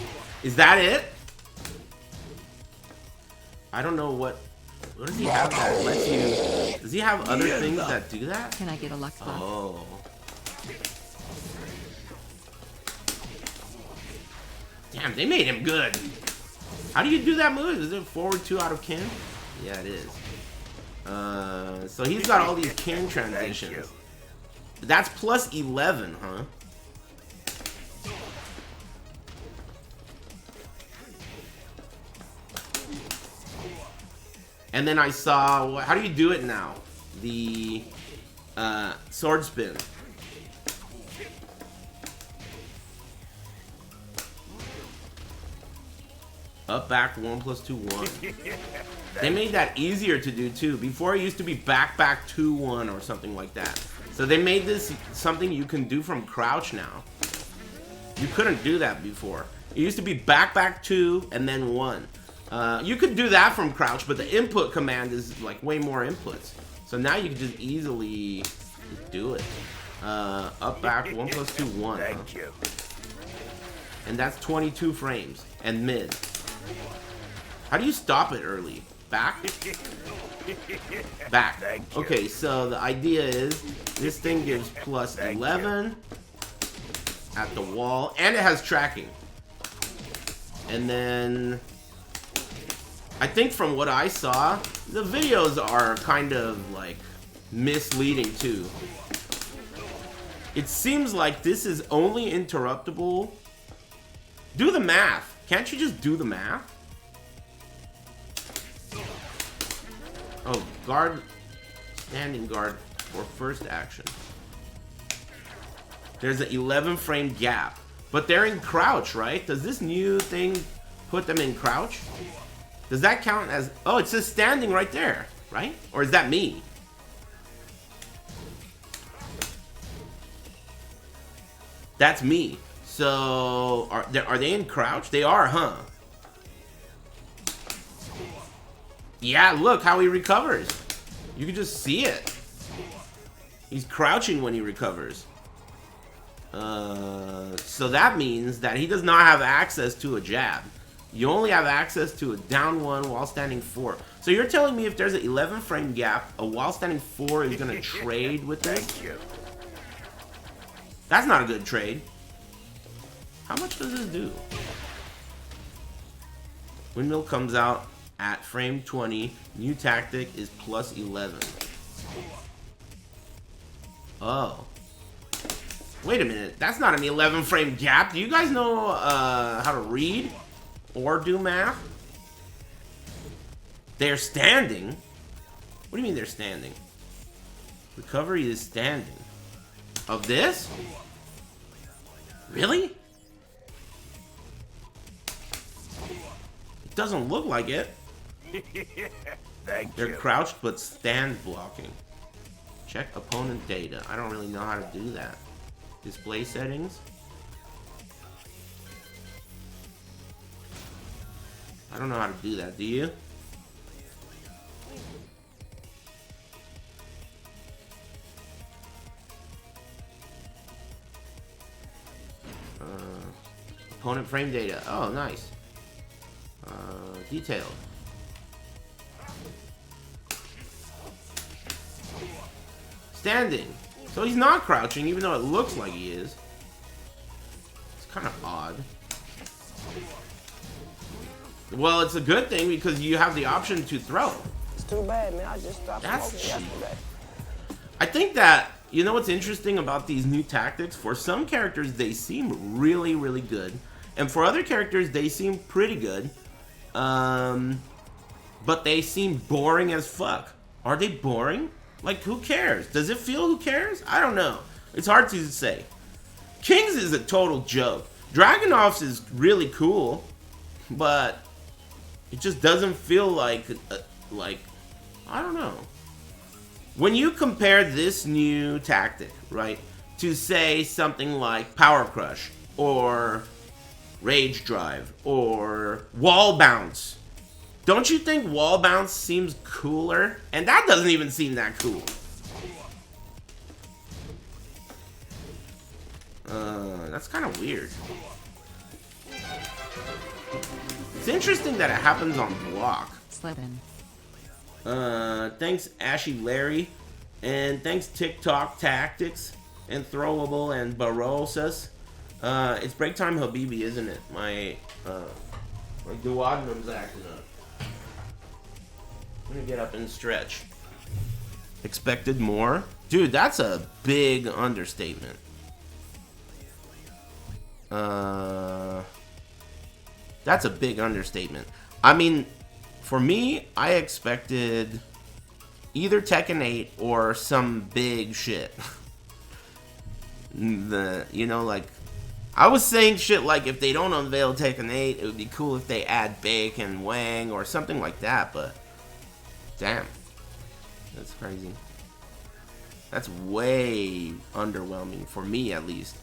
Is that it? I don't know what does he have that lets you... Does he have other things that do that? Can I get a luck buff? Oh. Damn, they made him good. How do you do that move? Is it forward 2 out of kin? Yeah, it is. So he's got all these kin transitions. That's plus 11, huh? And then I saw, how do you do it now? The sword spin. Up, back, 1 plus 2, 1. They made that easier to do too. Before it used to be back, 2, 1 or something like that. So they made this something you can do from crouch now. You couldn't do that before. It used to be back, 2, and then 1. You could do that from crouch, but the input command is like way more inputs. So now you can just easily do it. Up, back, 1 plus 2, 1. Thank you. And that's 22 frames. And mid. How do you stop it early? Back? Back. Okay, so the idea is this thing gives plus 11 at the wall, and it has tracking. And then I think from what I saw, the videos are kind of like misleading too. It seems like this is only interruptible. Do the math. Can't you just do the math? Oh, guard, standing guard for first action. There's an 11 frame gap, but they're in crouch, right? Does this new thing put them in crouch? Does that count as, oh, it says standing right there, right? Or is that me? That's me. So, are they in crouch? They are, huh? Yeah, look how he recovers. You can just see it. He's crouching when he recovers. So that means that he does not have access to a jab. You only have access to a down 1 while standing 4. So you're telling me if there's an 11 frame gap, a while standing 4 is going to trade with this? That's not a good trade. How much does this do? Windmill comes out at frame 20. New tactic is plus 11. Oh. Wait a minute. That's not an 11 frame gap. Do you guys know how to read or do math? They're standing? What do you mean they're standing? Recovery is standing. Of this? Really? It doesn't look like it. Thank They're you. crouched but stand blocking. Check opponent data. I don't really know how to do that. Display settings. I don't know how to do that. Do you? Opponent frame data. Oh, nice. Detailed. Standing. So he's not crouching, even though it looks like he is. It's kind of odd. Well, it's a good thing because you have the option to throw. It's too bad, man. I just stopped That's smoking cheap. yesterday. I think that, you know what's interesting about these new tactics? For some characters, they seem really, really good. And for other characters, they seem pretty good. But they seem boring as fuck. Are they boring? Like, who cares? Does it feel who cares? I don't know. It's hard to say. King's is a total joke. Dragunov's is really cool, but it just doesn't feel like, I don't know. When you compare this new tactic, right, to say something like Power Crush, or Rage Drive, or Wall Bounce, don't you think Wall Bounce seems cooler? And that doesn't even seem that cool. That's kind of weird. It's interesting that it happens on block. Slevin. Thanks Ashy Larry, and thanks TikTok Tactics, and Throwable, and Barosas. It's break time, Habibi, isn't it? My duodenum's acting up. I'm gonna get up and stretch. Expected more? Dude, that's a big understatement. That's a big understatement. I mean, for me, I expected either Tekken 8 or some big shit. Like, I was saying shit like if they don't unveil Tekken 8, it would be cool if they add Bake and Wang or something like that, but damn. That's crazy. That's way underwhelming for me, at least.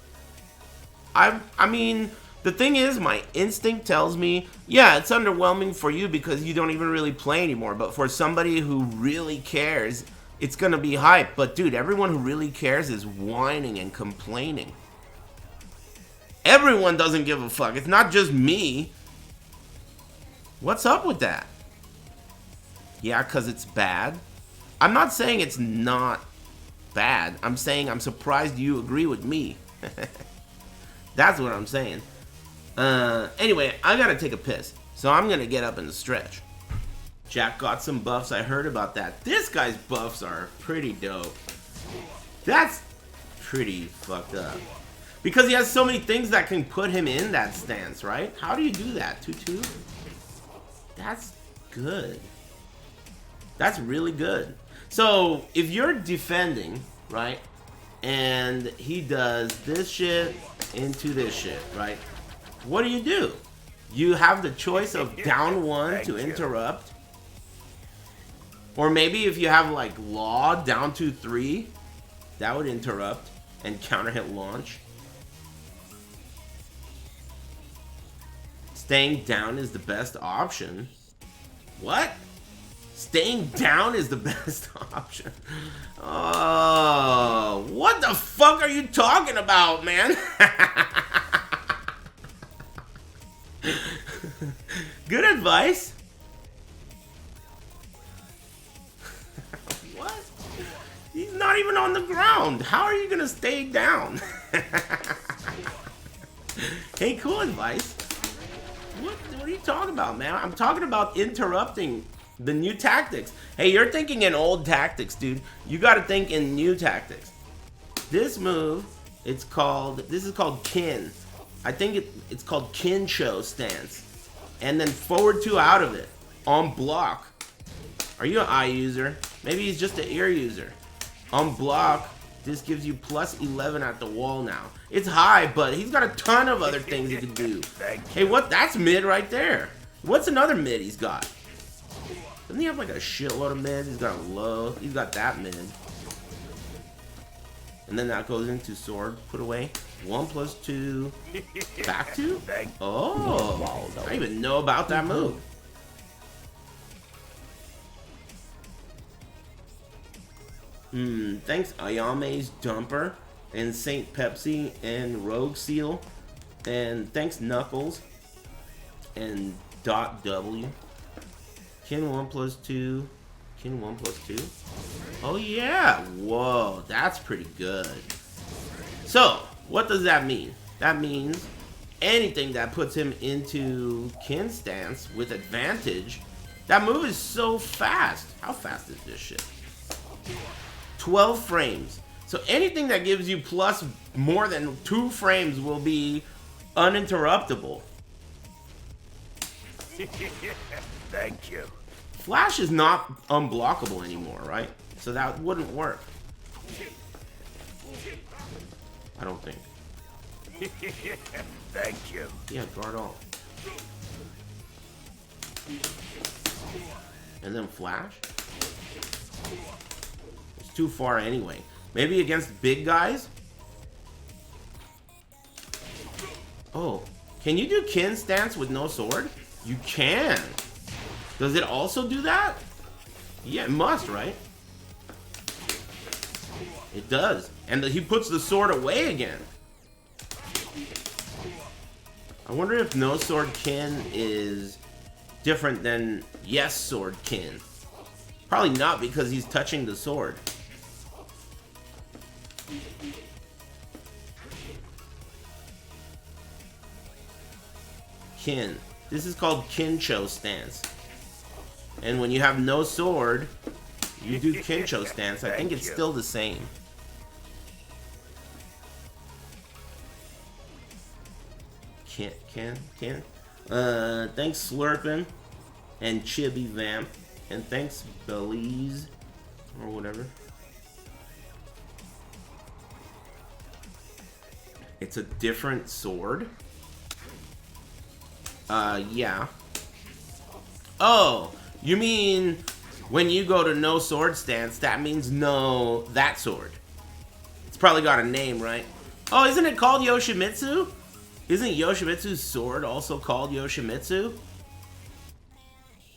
I mean, the thing is, my instinct tells me, yeah, it's underwhelming for you because you don't even really play anymore. But for somebody who really cares, it's gonna be hype. But dude, everyone who really cares is whining and complaining. Everyone doesn't give a fuck. It's not just me. What's up with that? Yeah, because it's bad. I'm not saying it's not bad. I'm saying I'm surprised you agree with me. That's what I'm saying. Anyway, I gotta take a piss, so I'm gonna get up and stretch. Jack got some buffs. I heard about that. This guy's buffs are pretty dope. That's pretty fucked up. Because he has so many things that can put him in that stance, right? How do you do that? 2-2? That's good. That's really good. So, if you're defending, right? And he does this shit into this shit, right? What do? You have the choice of down one to interrupt. Or maybe if you have like Law down 2-3, that would interrupt and counter hit launch. Staying down is the best option. What? Staying down is the best option. Oh, what the fuck are you talking about, man? Good advice. What? He's not even on the ground. How are you gonna stay down? Hey, cool advice. What are you talking about, man? I'm talking about interrupting the new tactics. Hey, you're thinking in old tactics, dude. You gotta think in new tactics. This move, this is called Kin. I think it's called Kincho stance. And then forward 2 out of it. On block. Are you an eye user? Maybe he's just an ear user. On block, this gives you plus 11 at the wall now. It's high, but he's got a ton of other things he can do. Hey, what? That's mid right there. What's another mid he's got? Doesn't he have like a shitload of mid? He's got a low. He's got that mid. And then that goes into sword. Put away. 1 plus 2. Back 2? Oh. I didn't even know about that move. Thanks Ayame's Dumper. And Saint Pepsi. And Rogue Seal. And thanks Knuckles. And Dot W. Kin 1 plus 2. Kin 1 plus 2. Oh yeah! Whoa, that's pretty good. So, what does that mean? That means anything that puts him into kin stance with advantage, that move is so fast. How fast is this shit? 12 frames. So anything that gives you plus more than 2 frames will be uninterruptible. Thank you. Flash is not unblockable anymore, right? So that wouldn't work. I don't think. Thank you. Yeah, guard all. And then flash? It's too far anyway. Maybe against big guys? Oh, can you do kin stance with no sword? You can. Does it also do that? Yeah, it must, right? It does. And he puts the sword away again. I wonder if no sword kin is different than yes sword kin. Probably not, because he's touching the sword. Kin. This is called Kincho stance. And when you have no sword, you do Kincho stance. I think it's still the same. Can. Thanks Slurpin and Chibi Vamp. And thanks Belize or whatever. It's a different sword. Yeah. Oh, you mean when you go to no sword stance, that means no that sword. It's probably got a name, right? Oh, isn't it called Yoshimitsu? Isn't Yoshimitsu's sword also called Yoshimitsu?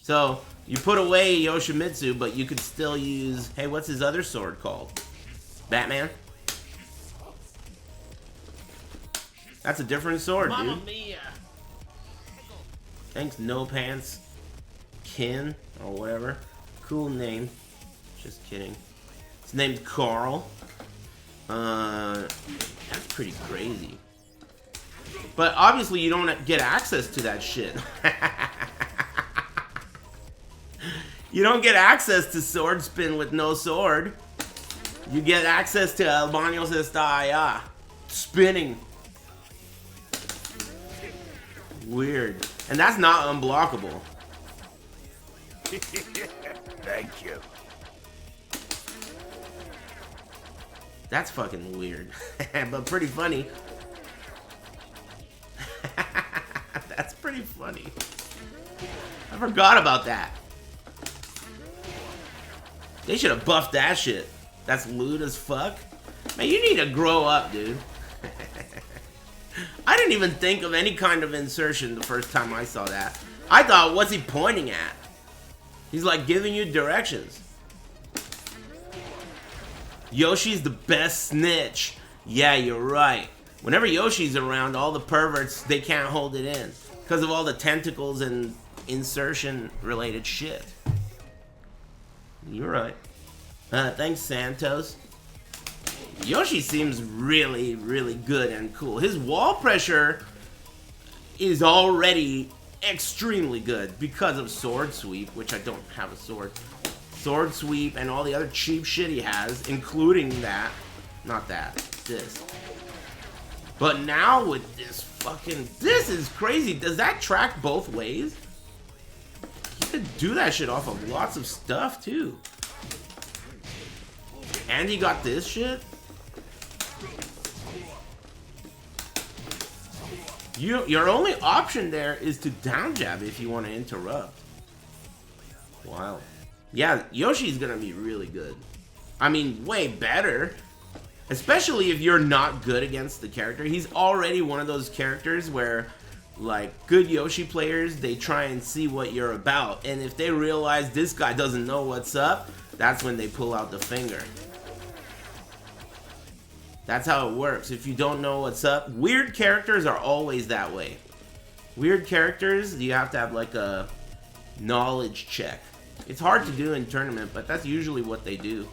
So, you put away Yoshimitsu, but you could still use... Hey, what's his other sword called? Batman? That's a different sword, Mamma dude. mia. Thanks, No Pants Kin, or whatever. Cool name. Just kidding. It's named Carl. That's pretty crazy. But obviously you don't get access to that shit. You don't get access to sword spin with no sword. You get access to El Baños está spinning. Weird. And that's not unblockable. Thank you. That's fucking weird. But pretty funny. That's pretty funny. I forgot about that. They should have buffed that shit. That's lewd as fuck. Man, you need to grow up, dude. I didn't even think of any kind of insertion the first time I saw that. I thought, what's he pointing at? He's like giving you directions. Yoshi's the best snitch. Yeah, you're right. Whenever Yoshi's around, all the perverts, they can't hold it in. Because of all the tentacles and insertion-related shit. You're right. Thanks, Santos. Yoshi seems really, really good and cool. His wall pressure is already extremely good because of Sword Sweep, which I don't have a sword. Sword Sweep and all the other cheap shit he has, including that. Not that. This. But now with this fucking... This is crazy. Does that track both ways? You could do that shit off of lots of stuff, too. And he got this shit? Your only option there is to down jab if you want to interrupt. Wow. Yeah, Yoshi's gonna be really good. I mean, way better. Especially if you're not good against the character. He's already one of those characters where, like, good Yoshi players, they try and see what you're about. And if they realize this guy doesn't know what's up, that's when they pull out the finger. That's how it works. If you don't know what's up, weird characters are always that way. Weird characters, you have to have like a knowledge check. It's hard to do in tournament, but that's usually what they do.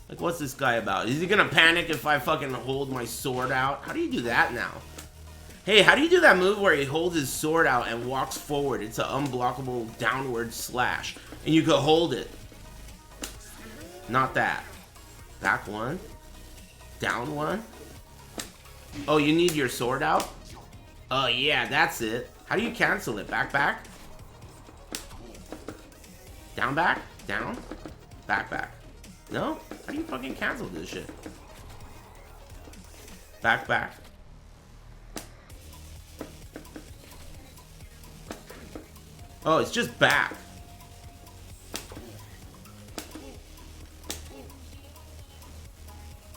Like, what's this guy about? Is he gonna panic if I fucking hold my sword out? How do you do that now? Hey, how do you do that move where he holds his sword out and walks forward? It's an unblockable downward slash. And you could hold it. Not that. Back one. Down one. Oh, you need your sword out? Oh, yeah, that's it. How do you cancel it? Back, back? Down, back? Down? Back, back. No? How do you fucking cancel this shit? Back, back. Oh, it's just back.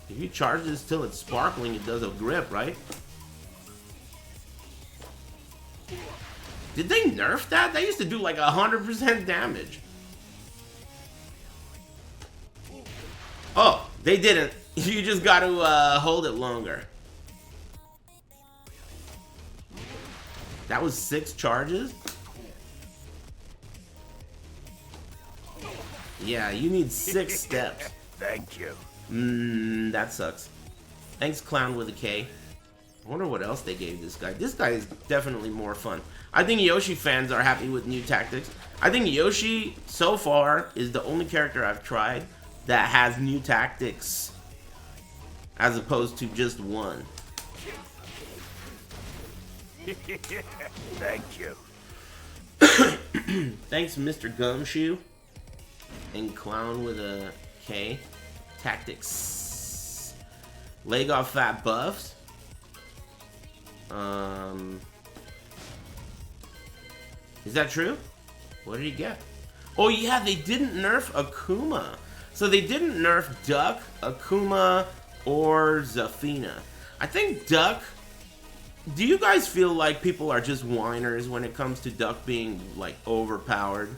If you charge this till it's sparkling, it does a grip, right? Did they nerf that? That used to do like 100% damage. Oh, they didn't. You just got to hold it longer. That was 6 charges? Yeah, you need 6 steps. Thank you. That sucks. Thanks, Clown with a K. I wonder what else they gave this guy. This guy is definitely more fun. I think Yoshi fans are happy with new tactics. I think Yoshi, so far, is the only character I've tried that has new tactics as opposed to just one. Thank you. Thanks, Mr. Gumshoe. And Clown with a K. TacticS. Leg off fat buffs. Is that true? What did he get? Oh yeah, they didn't nerf Akuma. So they didn't nerf Duck, Akuma, or Zafina. I think Duck... Do you guys feel like people are just whiners when it comes to Duck being, like, overpowered?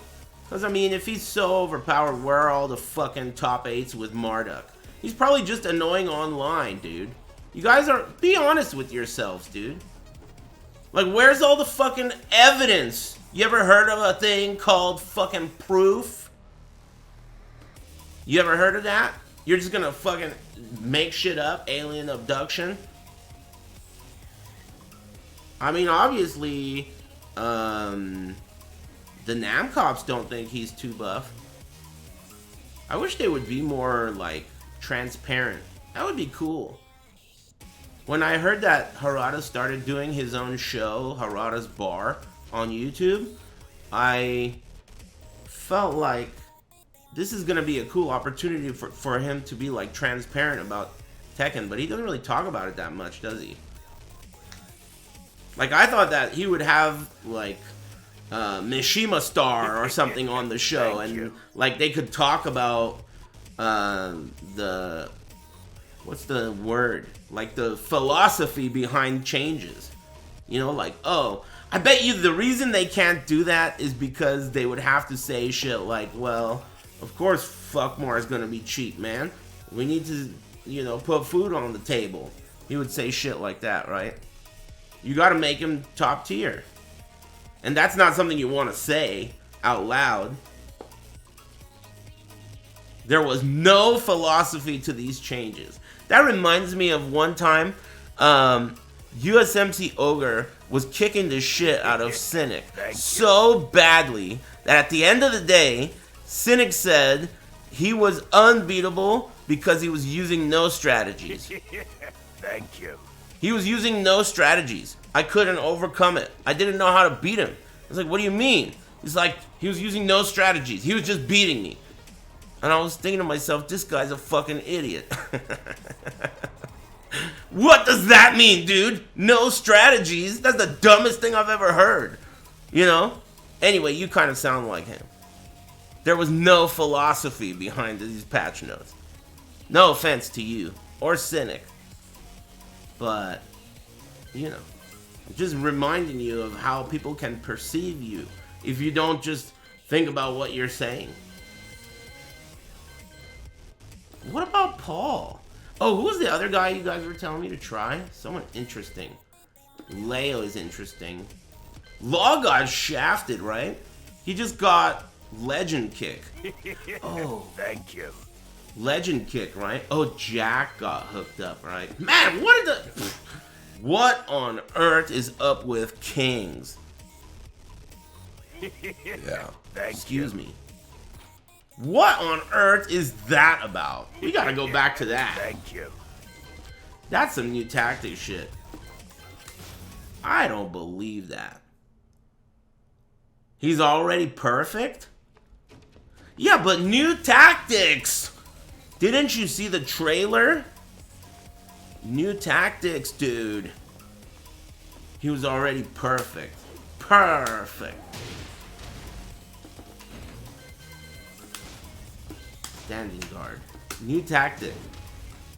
Because, I mean, if he's so overpowered, where are all the fucking top 8s with Marduk? He's probably just annoying online, dude. You guys are... Be honest with yourselves, dude. Like, where's all the fucking evidence? You ever heard of a thing called fucking proof? You ever heard of that? You're just gonna fucking make shit up, alien abduction? I mean, obviously, the Namcops don't think he's too buff. I wish they would be more, like, transparent. That would be cool. When I heard that Harada started doing his own show, Harada's Bar, on YouTube, I felt like this is going to be a cool opportunity for him to be, like, transparent about Tekken, but he doesn't really talk about it that much, does he? Like, I thought that he would have, like, Mishima Star or something on the show, and, like, they could talk about the... What's the word? Like, the philosophy behind changes. You know, like, oh, I bet you the reason they can't do that is because they would have to say shit like, well, of course Fuckmore is gonna be cheap, man. We need to, you know, put food on the table. He would say shit like that, right? You gotta make him top tier. And that's not something you want to say out loud. There was no philosophy to these changes. That reminds me of one time, USMC Ogre was kicking the shit out of Cynic so badly that at the end of the day, Cynic said he was unbeatable because he was using no strategies. Thank you. He was using no strategies. I couldn't overcome it. I didn't know how to beat him. I was like, what do you mean? He's like, he was using no strategies. He was just beating me. And I was thinking to myself, this guy's a fucking idiot. What does that mean, dude? No strategies? That's the dumbest thing I've ever heard. You know? Anyway, you kind of sound like him. There was no philosophy behind these patch notes. No offense to you or Cynic, but you know, just reminding you of how people can perceive you if you don't just think about what you're saying. What about Paul? Oh, who was the other guy you guys were telling me to try? Someone interesting. Leo is interesting. Law got shafted, right? He just got Legend Kick. Oh. Thank you. Legend Kick, right? Oh, Jack got hooked up, right? Man, what on earth is up with Kings? Yeah. Excuse me. What on earth is that about? We gotta go back to that. Thank you. That's some new tactic shit. I don't believe that. He's already perfect? Yeah, but new tactics! Didn't you see the trailer? New tactics, dude. He was already perfect. Perfect. Standing guard. New tactic.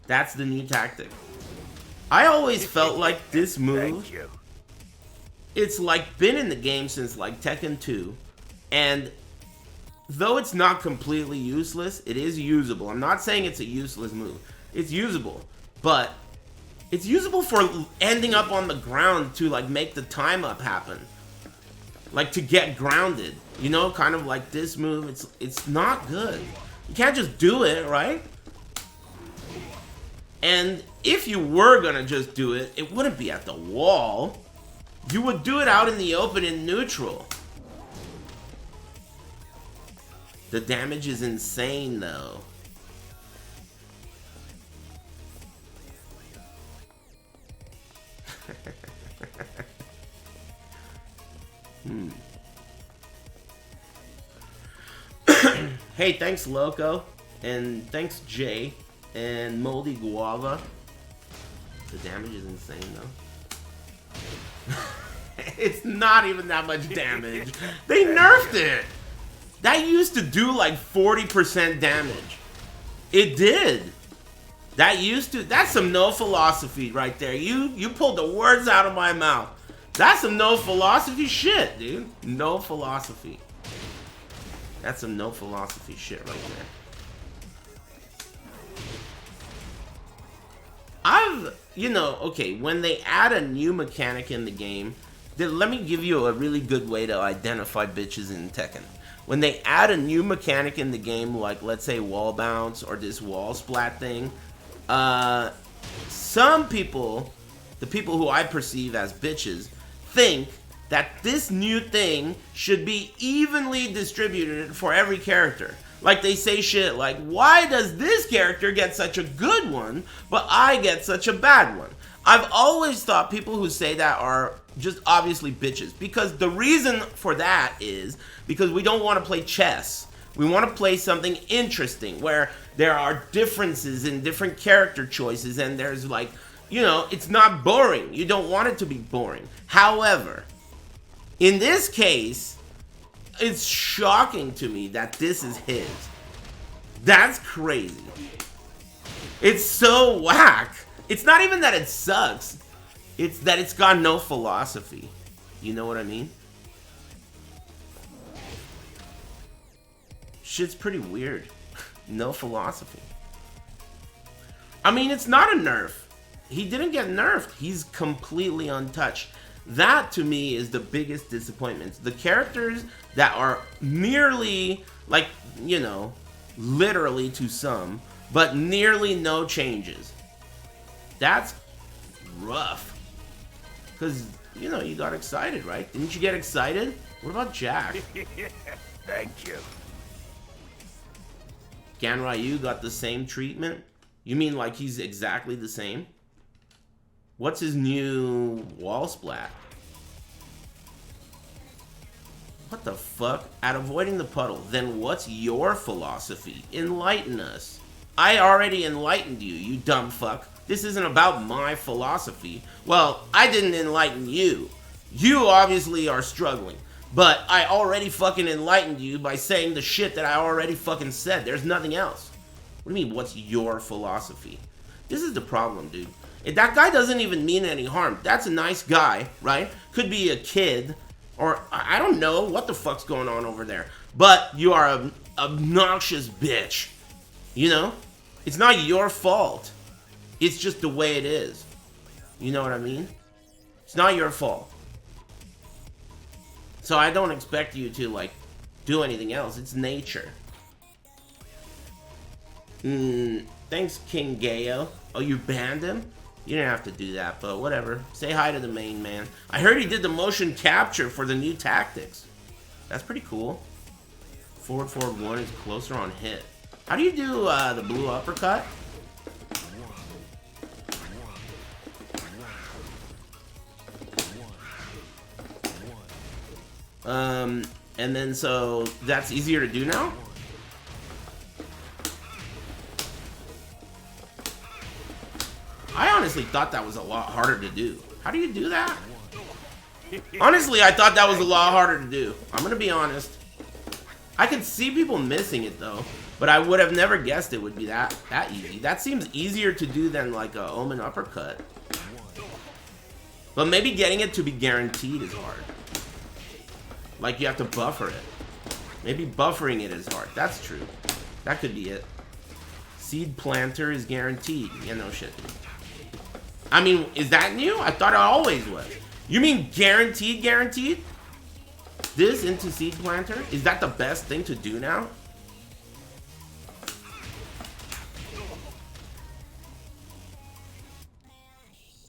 That's the new tactic. I always felt like this move, Thank you. it's like been in the game since like Tekken 2, and though it's not completely useless, it is usable. I'm not saying it's a useless move. It's usable, but it's usable for ending up on the ground to like make the time up happen. Like to get grounded, you know, kind of like this move. It's not good. You can't just do it, right? And if you were gonna just do it, it wouldn't be at the wall. You would do it out in the open in neutral. The damage is insane, though. Hey, thanks Loco, and thanks Jay, and Moldy Guava. The damage is insane though. It's not even that much damage. They nerfed it. That used to do like 40% damage. It did. That used to, that's some no philosophy right there. You pulled the words out of my mouth. That's some no philosophy shit, dude. No philosophy. That's some no philosophy shit right there. You know, okay, when they add a new mechanic in the game, let me give you a really good way to identify bitches in Tekken. When they add a new mechanic in the game, like let's say wall bounce or this wall splat thing, some people, the people who I perceive as bitches, think that this new thing should be evenly distributed for every character. Like they say shit like, why does this character get such a good one, but I get such a bad one? I've always thought people who say that are just obviously bitches, because the reason for that is because we don't want to play chess. We want to play something interesting where there are differences in different character choices, and there's like, you know, it's not boring. You don't want it to be boring. However, in this case, it's shocking to me that this is his. That's crazy. It's so whack. It's not even that it sucks. It's that it's got no philosophy. You know what I mean? Shit's pretty weird. No philosophy. I mean, it's not a nerf. He didn't get nerfed. He's completely untouched. That, to me, is the biggest disappointment. The characters that are nearly, like, you know, literally to some, but nearly no changes. That's rough. Because, you know, you got excited, right? Didn't you get excited? What about Jack? Thank you. Ganryu got the same treatment? You mean like he's exactly the same? What's his new wall splat? What the fuck? At avoiding the puddle, then what's your philosophy? Enlighten us. I already enlightened you, you dumb fuck. This isn't about my philosophy. Well, I didn't enlighten you. You obviously are struggling. But I already fucking enlightened you by saying the shit that I already fucking said. There's nothing else. What do you mean, what's your philosophy? This is the problem, dude. If that guy doesn't even mean any harm, that's a nice guy, right? Could be a kid, or I don't know what the fuck's going on over there. But you are an obnoxious bitch. You know? It's not your fault. It's just the way it is. You know what I mean? It's not your fault. So I don't expect you to, like, do anything else. It's nature. Thanks, King Gayo. Oh, you banned him? You didn't have to do that, but whatever. Say hi to the main man. I heard he did the motion capture for the new TacticS. That's pretty cool. Forward 1 is closer on hit. How do you do the blue uppercut? And then so that's easier to do now? I honestly thought that was a lot harder to do. How do you do that? Honestly, I thought that was a lot harder to do. I'm gonna be honest. I could see people missing it though, but I would have never guessed it would be that easy. That seems easier to do than like a Omen uppercut. But maybe getting it to be guaranteed is hard. Like you have to buffer it. Maybe buffering it is hard. That's true. That could be it. Seed planter is guaranteed. Yeah, no shit, dude. I mean, is that new? I thought it always was. You mean guaranteed, guaranteed? This into seed planter? Is that the best thing to do now?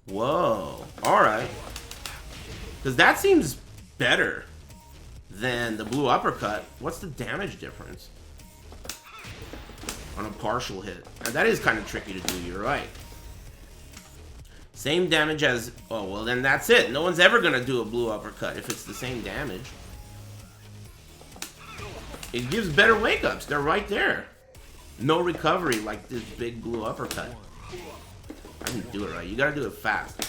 Whoa. Alright. Because that seems better than the blue uppercut. What's the damage difference? On a partial hit. And that is kind of tricky to do, you're right. Same damage as... Oh, well then that's it. No one's ever gonna do a blue uppercut if it's the same damage. It gives better wake-ups. They're right there. No recovery like this big blue uppercut. I didn't do it right. You gotta do it fast.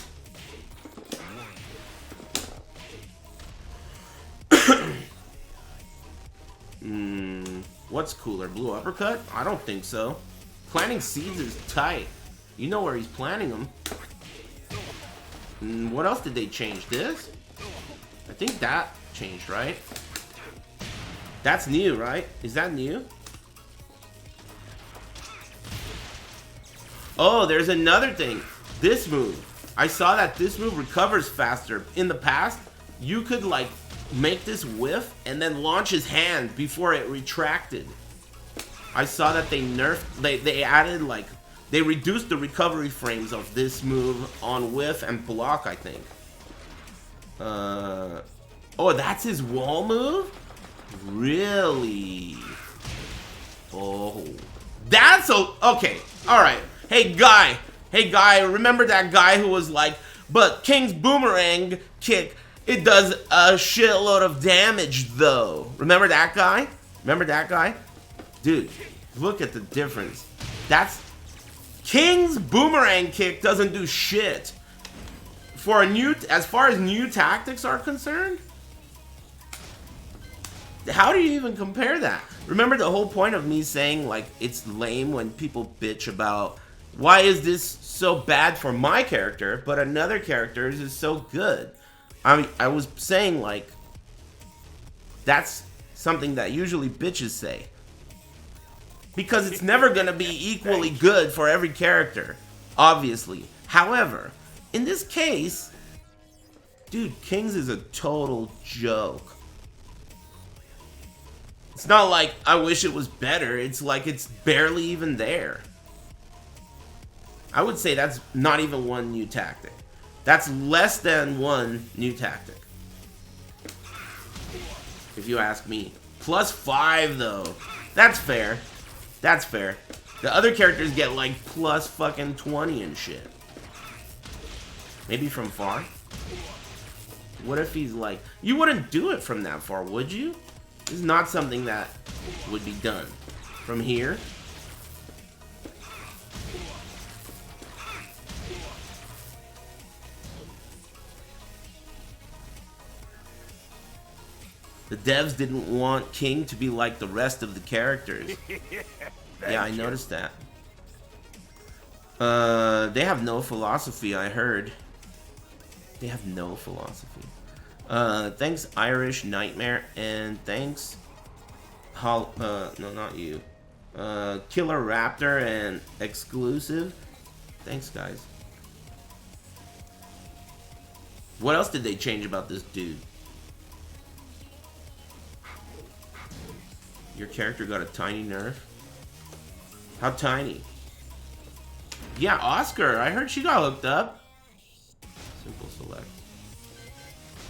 What's cooler, blue uppercut? I don't think so. Planting seeds is tight. You know where he's planting them. What else did they change? This? I think that changed, right? That's new, right? Is that new? Oh, there's another thing. This move. I saw that this move recovers faster. In the past, you could like make this whiff and then launch his hand before it retracted. I saw that they nerfed, they added like, they reduced the recovery frames of this move on whiff and block, I think. Oh, that's his wall move? Really? Oh, that's okay. All right. Hey guy, remember that guy who was like, but King's boomerang kick, it does a shitload of damage though. Remember that guy? Remember that guy? Dude, look at the difference. That's King's boomerang kick doesn't do shit. For a new, as far as new tactics are concerned, how do you even compare that? Remember the whole point of me saying like it's lame when people bitch about why is this so bad for my character, but another character's is so good. I was saying like that's something that usually bitches say. Because it's never gonna be equally good for every character, obviously. However, in this case, dude, King's is a total joke. It's not like I wish it was better, it's like it's barely even there. I would say that's not even one new tactic. That's less than one new tactic. If you ask me. +5 though. That's fair. That's fair. The other characters get like plus fucking 20 and shit. Maybe from far? What if he's like... You wouldn't do it from that far, would you? This is not something that would be done. From here? The devs didn't want King to be like the rest of the characters. Yeah, I noticed that. They have no philosophy, I heard. They have no philosophy. Thanks, Irish Nightmare, and thanks, no, not you. Killer Raptor and Exclusive. Thanks, guys. What else did they change about this dude? Your character got a tiny nerf? How tiny? Yeah, Oscar. I heard she got hooked up. Simple select.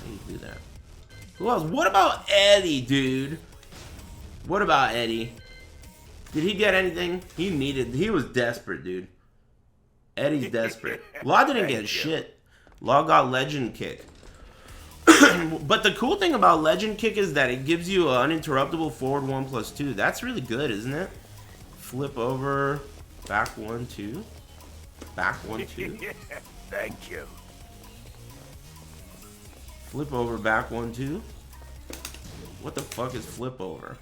How do you do that? Who else? What about Eddy, dude? What about Eddy? Did he get anything? He was desperate, dude. Eddy's desperate. Law didn't get shit. Law got Legend Kick. But the cool thing about Legend Kick is that it gives you an uninterruptible forward 1+2. That's really good, isn't it? Flip over, back 1-2. Back 1-2. Thank you. Flip over, back 1-2. What the fuck is flip over?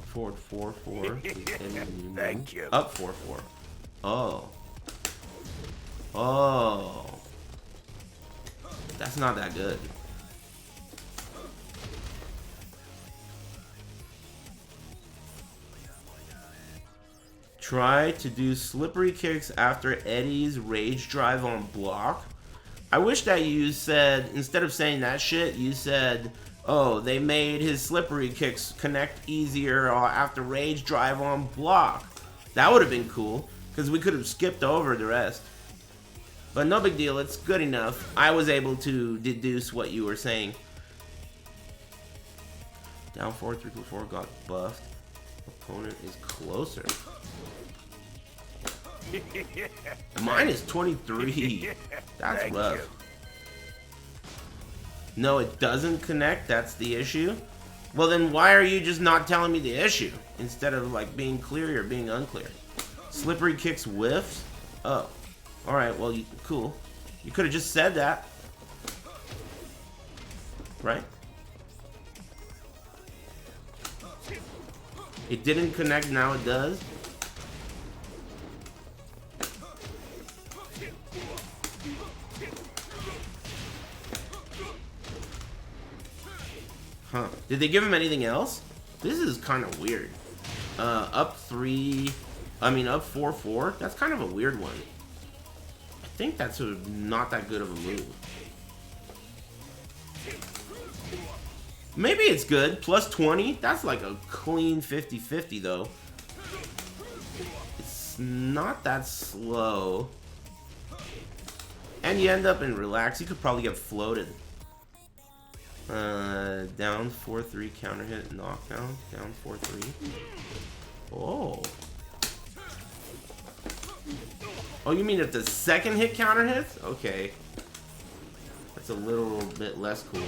Forward 4-4. Thank you. Up 4-4. Oh. Oh. That's not that good. Try to do slippery kicks after Eddy's rage drive on block. I wish that you said, instead of saying that shit, you said, oh, they made his slippery kicks connect easier after rage drive on block. That would have been cool, because we could have skipped over the rest. But no big deal, it's good enough. I was able to deduce what you were saying. Down 4, 3+4 got buffed. Opponent is closer. Mine is 23. That's Thank rough. you. No, it doesn't connect. That's the issue. Well, then why are you just not telling me the issue instead of like being clear or being unclear? Slippery kicks whiffs. Oh, all right. Well, cool. You could have just said that, right? It didn't connect. Now it does. Huh. Did they give him anything else? This is kind of weird. Up 4-4. That's kind of a weird one. I think that's not that good of a move. Maybe it's good. Plus 20. That's like a clean 50-50 though. It's not that slow. And you end up in relax. You could probably get floated. Down 4-3 counter hit knockdown. Down 4-3. Oh. Oh, you mean if the second hit counter hits? Okay. That's a little bit less cool.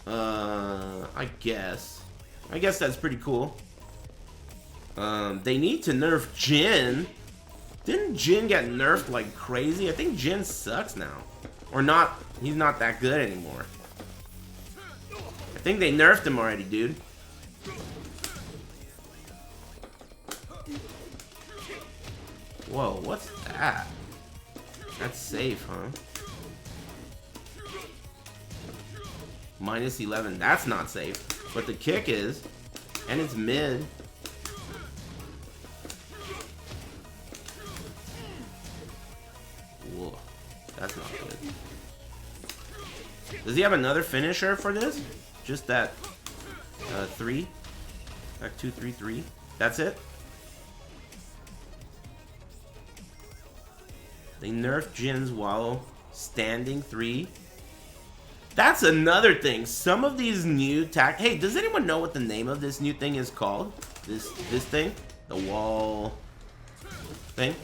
I guess. I guess that's pretty cool. They need to nerf Jin. Didn't Jin get nerfed like crazy? I think Jin sucks now. Or not. He's not that good anymore. I think they nerfed him already, dude. Whoa, what's that? That's safe, huh? Minus 11. That's not safe. But the kick is. And it's mid. Whoa. That's not good. Does he have another finisher for this? Just that 3? Back 2, 3, 3. That's it? They nerfed Jin's while standing 3. That's another thing. Some of these new Hey, does anyone know what the name of this new thing is called? This thing? The wall thing?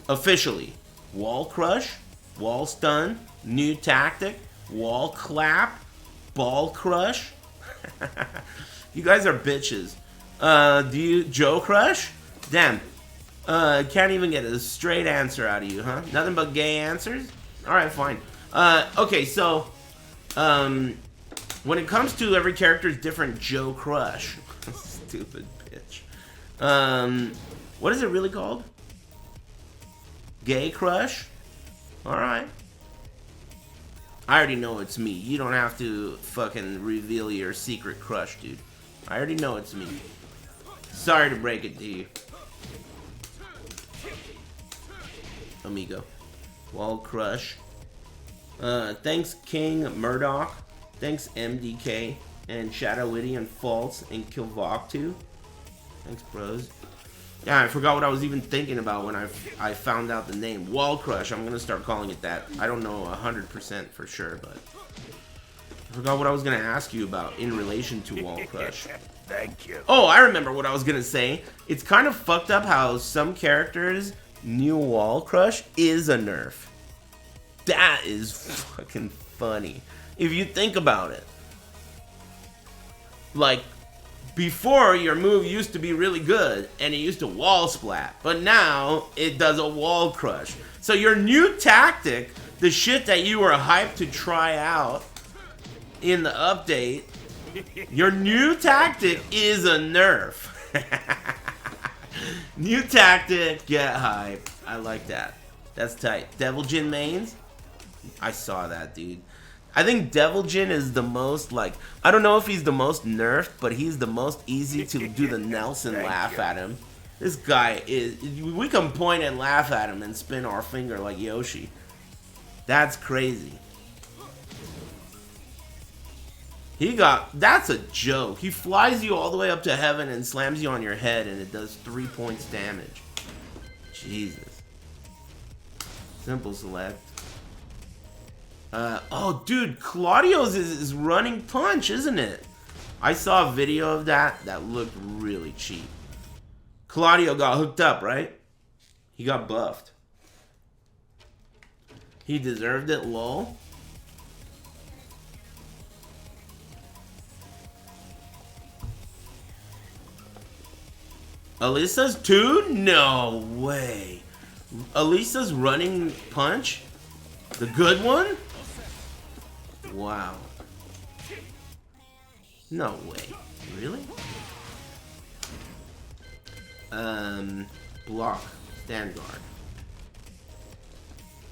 Officially. Wall crush, wall stun, new tactic, wall clap, ball crush. You guys are bitches. Do you Joe crush? Damn. Can't even get a straight answer out of you, huh? Nothing but gay answers? Alright, fine. Okay, so, when it comes to every character's different Joe crush. Stupid bitch. What is it really called? Gay crush? Alright. I already know it's me. You don't have to fucking reveal your secret crush, dude. I already know it's me. Sorry to break it to you. Amigo. Wall crush. Thanks King Murdoch. Thanks MDK. And Shadow Eddy and False and Kilvok2. Thanks, bros. Yeah, I forgot what I was even thinking about when I found out the name. Wall Crush. I'm gonna start calling it that. I don't know 100% for sure, but I forgot what I was gonna ask you about in relation to Wall Crush. Thank you. Oh, I remember what I was gonna say. It's kind of fucked up how some characters' new Wall Crush is a nerf. That is fucking funny. If you think about it. Like, before, your move used to be really good, and it used to wall splat. But now, it does a wall crush. So your new tactic, the shit that you were hyped to try out in the update, your new tactic is a nerf. New tactic, get hype. I like that. That's tight. Devil Jin mains? I saw that, dude. I think Devil Jin is the most, like, I don't know if he's the most nerfed, but he's the most easy to do the Nelson laugh at him. This guy is, we can point and laugh at him and spin our finger like Yoshi. That's crazy. That's a joke. He flies you all the way up to heaven and slams you on your head and it does 3 points damage. Jesus. Simple select. Oh, dude, Claudio's is running punch, isn't it? I saw a video of that looked really cheap. Claudio got hooked up, right? He got buffed. He deserved it, lol. Alisa's 2? No way. Alisa's running punch? The good one? Wow. No way. Really? Block. Stand guard.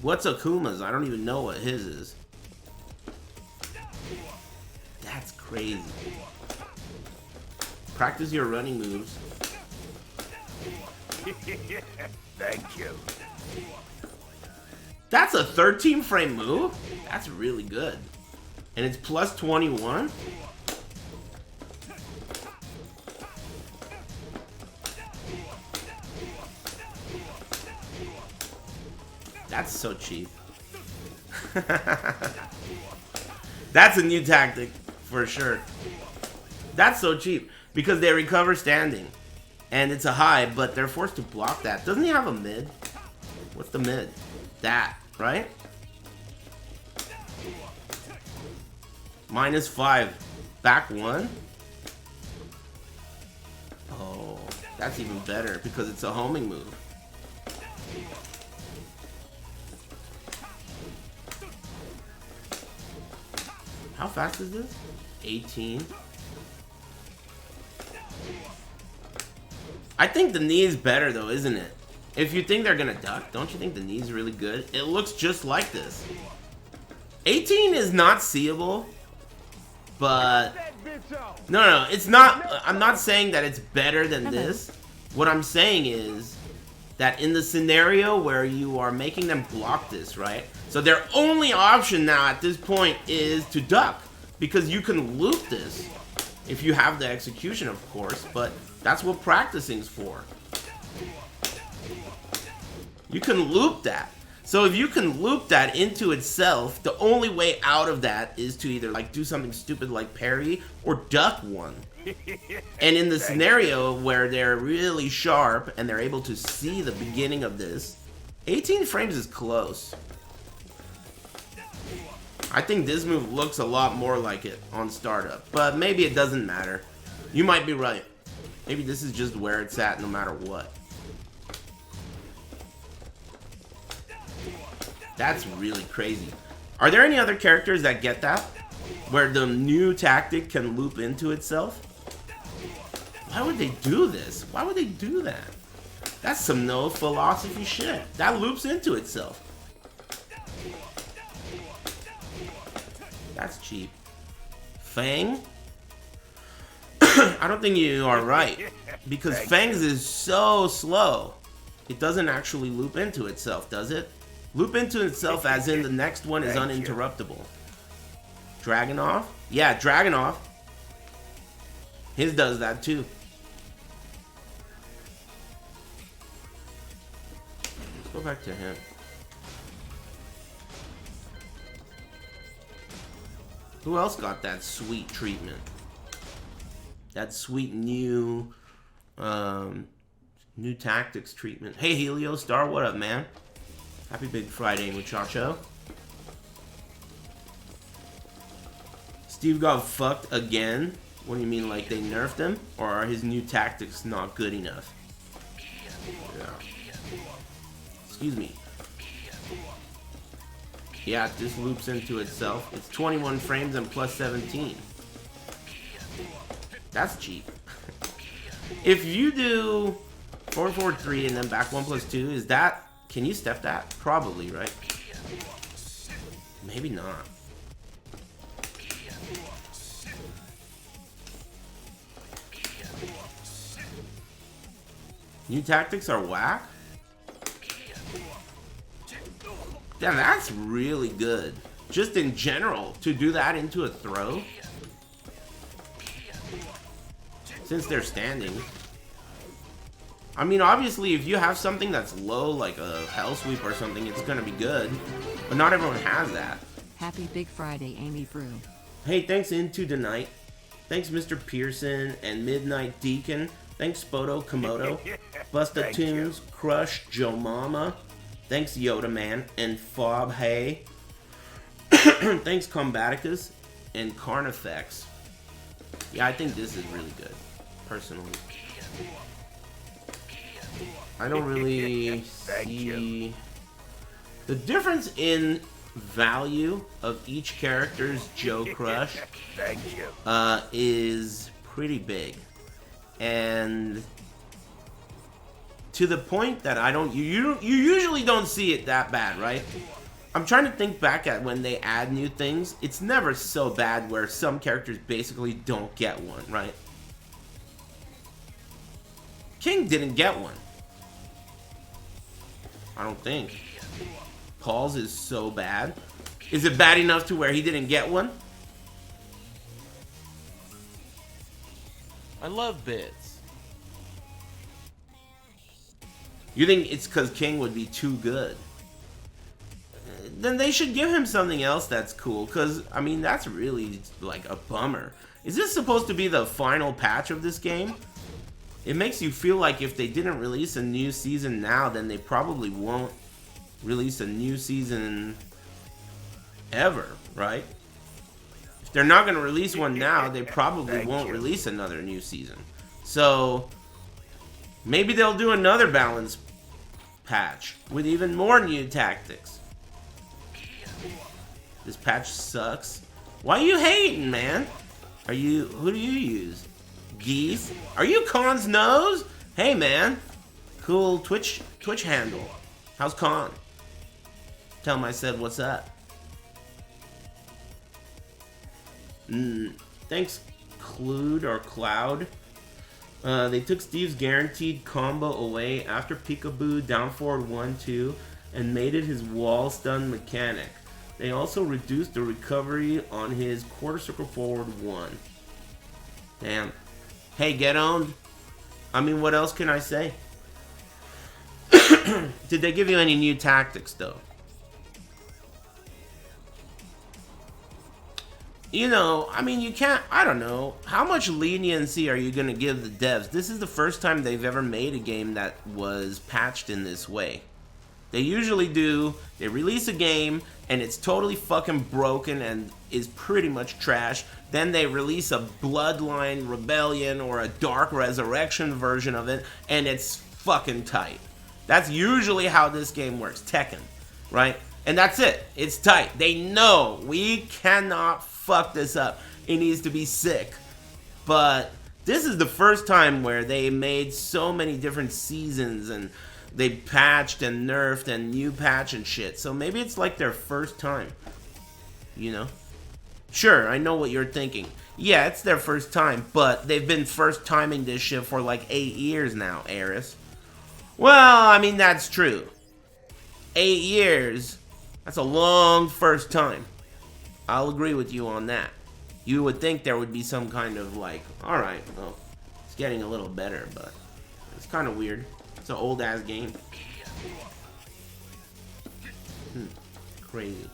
What's Akuma's? I don't even know what his is. That's crazy. Practice your running moves. Thank you. That's a 13 frame move? That's really good. And it's plus 21? That's so cheap. That's a new tactic, for sure. That's so cheap. Because they recover standing. And it's a high, but they're forced to block that. Doesn't he have a mid? What's the mid? That, right? -5. Back 1? Oh, that's even better because it's a homing move. How fast is this? 18. I think the knee is better though, isn't it? If you think they're gonna duck, don't you think the knee is really good? It looks just like this. 18 is not seeable, but no, it's not. I'm not saying that it's better than this. What I'm saying is that in the scenario where you are making them block this, right? So their only option now at this point is to duck, because you can loop this if you have the execution, of course, but that's what practicing's for. You can loop that. So if you can loop that into itself, the only way out of that is to either like do something stupid like parry or duck one. And in the scenario where they're really sharp and they're able to see the beginning of this, 18 frames is close. I think this move looks a lot more like it on startup, but maybe it doesn't matter. You might be right. Maybe this is just where it's at no matter what. That's really crazy. Are there any other characters that get that? Where the new tactic can loop into itself? Why would they do this? Why would they do that? That's some no philosophy shit. That loops into itself. That's cheap. Feng? I don't think you are right. Because Feng's is so slow. It doesn't actually loop into itself, does it? Loop into itself as in the next one is uninterruptible. Dragunov? Yeah, Dragunov. His does that too. Let's go back to him. Who else got that sweet treatment? That sweet new TacticS treatment. Hey Helio Star, what up, man? Happy Big Friday, muchacho. Steve got fucked again. What do you mean, like they nerfed him? Or are his new tactics not good enough? Yeah. Excuse me. Yeah, this loops into itself. It's 21 frames and plus 17. That's cheap. If you do 4-4-3 and then back 1+2, is that... Can you step that? Probably, right? Maybe not. New tactics are whack? Damn, that's really good. Just in general, to do that into a throw. Since they're standing. I mean, obviously, if you have something that's low, like a hell sweep or something, it's gonna be good. But not everyone has that. Happy Big Friday, Amy Brew. Hey, thanks Into the Night. Thanks Mr. Pearson and Midnight Deacon. Thanks Spoto Komodo. Busta Tunes, Crush, Joe Mama. Thanks Yoda Man and Fob Hey. Thanks Combaticus and Carnifex. Yeah, I think this is really good, personally. I don't really see the difference in value of each character's Joe Crush. Is pretty big, and to the point that I don't. You usually don't see it that bad, right? I'm trying to think back at when they add new things. It's never so bad where some characters basically don't get one, right? King didn't get one. I don't think. Paul's is so bad. Is it bad enough to where he didn't get one? I love bits. You think it's because King would be too good? Then they should give him something else that's cool, because, I mean, that's really, like, a bummer. Is this supposed to be the final patch of this game? It makes you feel like if they didn't release a new season now, then they probably won't release a new season ever, right? If they're not going to release one now, they probably won't release another new season. So, maybe they'll do another balance patch with even more new tactics. This patch sucks. Why are you hating, man? Who do you use? Geese? Are you Khan's nose? Hey, man. Cool Twitch handle. How's Khan? Tell him I said what's up. Thanks, Clued or Cloud. They took Steve's guaranteed combo away after Peekaboo down forward 1-2 and made it his wall stun mechanic. They also reduced the recovery on his quarter circle forward 1. Damn. Hey, get owned. I mean, what else can I say? Did they give you any new tactics, though? You know, I mean, you can't, I don't know. How much leniency are you going to give the devs? This is the first time they've ever made a game that was patched in this way. They usually do, they release a game, and it's totally fucking broken and is pretty much trash. Then they release a Bloodline Rebellion or a Dark Resurrection version of it, and it's fucking tight. That's usually how this game works. Tekken, right? And that's it. It's tight. They know we cannot fuck this up. It needs to be sick. But this is the first time where they made so many different seasons and they patched and nerfed and new patch and shit. So maybe it's like their first time. You know? Sure, I know what you're thinking. Yeah, it's their first time, but they've been first timing this shit for like 8 years now, Aris. Well, I mean, that's true. 8 years, that's a long first time. I'll agree with you on that. You would think there would be some kind of like, alright, well, it's getting a little better, but it's kind of weird. It's an old-ass game. Crazy.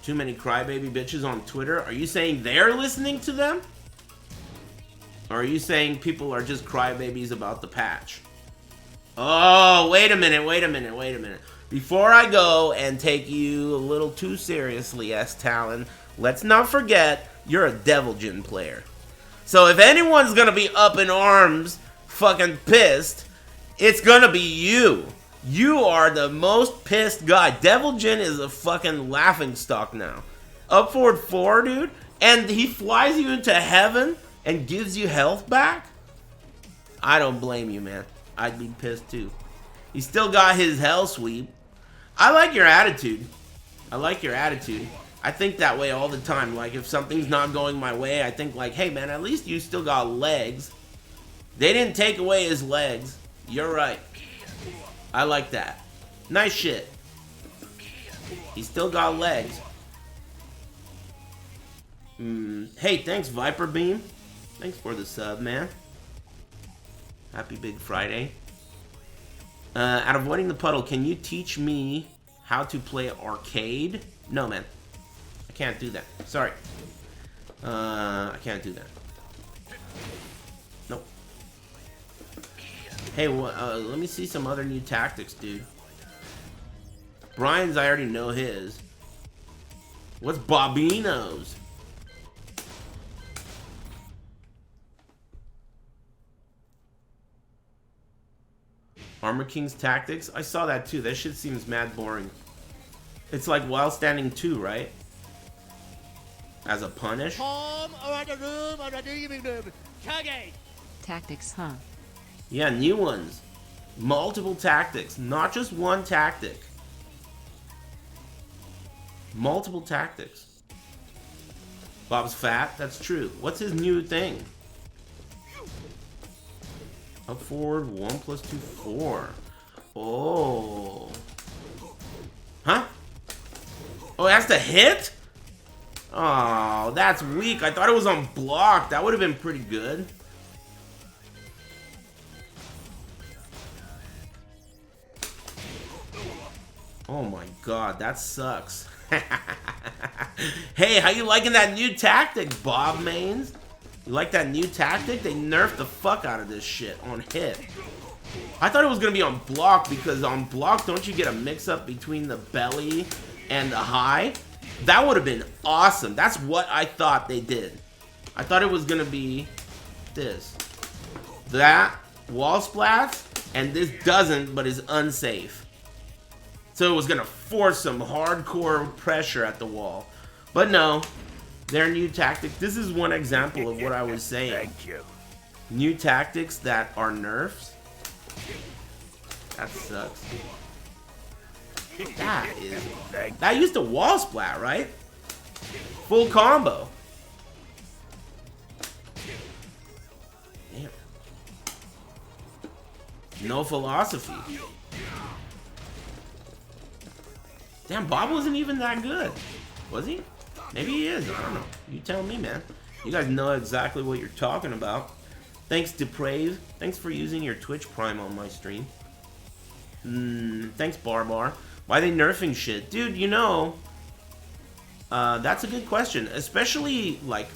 Too many crybaby bitches on Twitter? Are you saying they're listening to them? Or are you saying people are just crybabies about the patch? Oh, wait a minute. Before I go and take you a little too seriously, S-Talon, let's not forget you're a Devil Jin player. So if anyone's gonna be up in arms, fucking pissed, it's gonna be you. You are the most pissed guy. Devil Jin is a fucking laughingstock now. Up forward 4, dude, and he flies you into heaven and gives you health back? I don't blame you, man. I'd be pissed too. He still got his hell sweep. I like your attitude. I think that way all the time. Like, if something's not going my way, I think like, hey man, at least you still got legs. They didn't take away his legs. You're right. I like that. Nice shit. He still got legs. Hey, thanks Viper Beam. Thanks for the sub, man. Happy Big Friday. At Avoiding the Puddle, can you teach me how to play arcade? No, man. I can't do that. Sorry. I can't do that. Nope. Hey, let me see some other new tactics, dude. Brian's, I already know his. What's Bobino's? Armor King's Tactics? I saw that too. That shit seems mad boring. It's like While Standing 2, right? As a punish? Tactics, huh? Yeah, new ones. Multiple tactics. Not just one tactic. Multiple tactics. Bob's fat? That's true. What's his new thing? Up forward, 1 + 2, 4. Oh. Huh? Oh, it has to hit? Oh, that's weak. I thought it was on block. That would have been pretty good. Oh my god, that sucks. Hey, how you liking that new tactic, Bob Mains? You like that new tactic? They nerfed the fuck out of this shit on hit. I thought it was going to be on block because on block, don't you get a mix-up between the belly and the high? That would have been awesome. That's what I thought they did. I thought it was going to be this. That, wall splats, and this doesn't, but is unsafe. So it was going to force some hardcore pressure at the wall. But no. Their new tactics. This is one example of what I was saying. Thank you. New tactics that are nerfs. That sucks. That used to wall splat, right? Full combo. Damn. No philosophy. Damn, Bob wasn't even that good. Was he? Maybe he is. I don't know. You tell me, man. You guys know exactly what you're talking about. Thanks, Deprave. Thanks for using your Twitch Prime on my stream. Thanks, Barbar. Why are they nerfing shit? Dude, you know, that's a good question. Especially, like,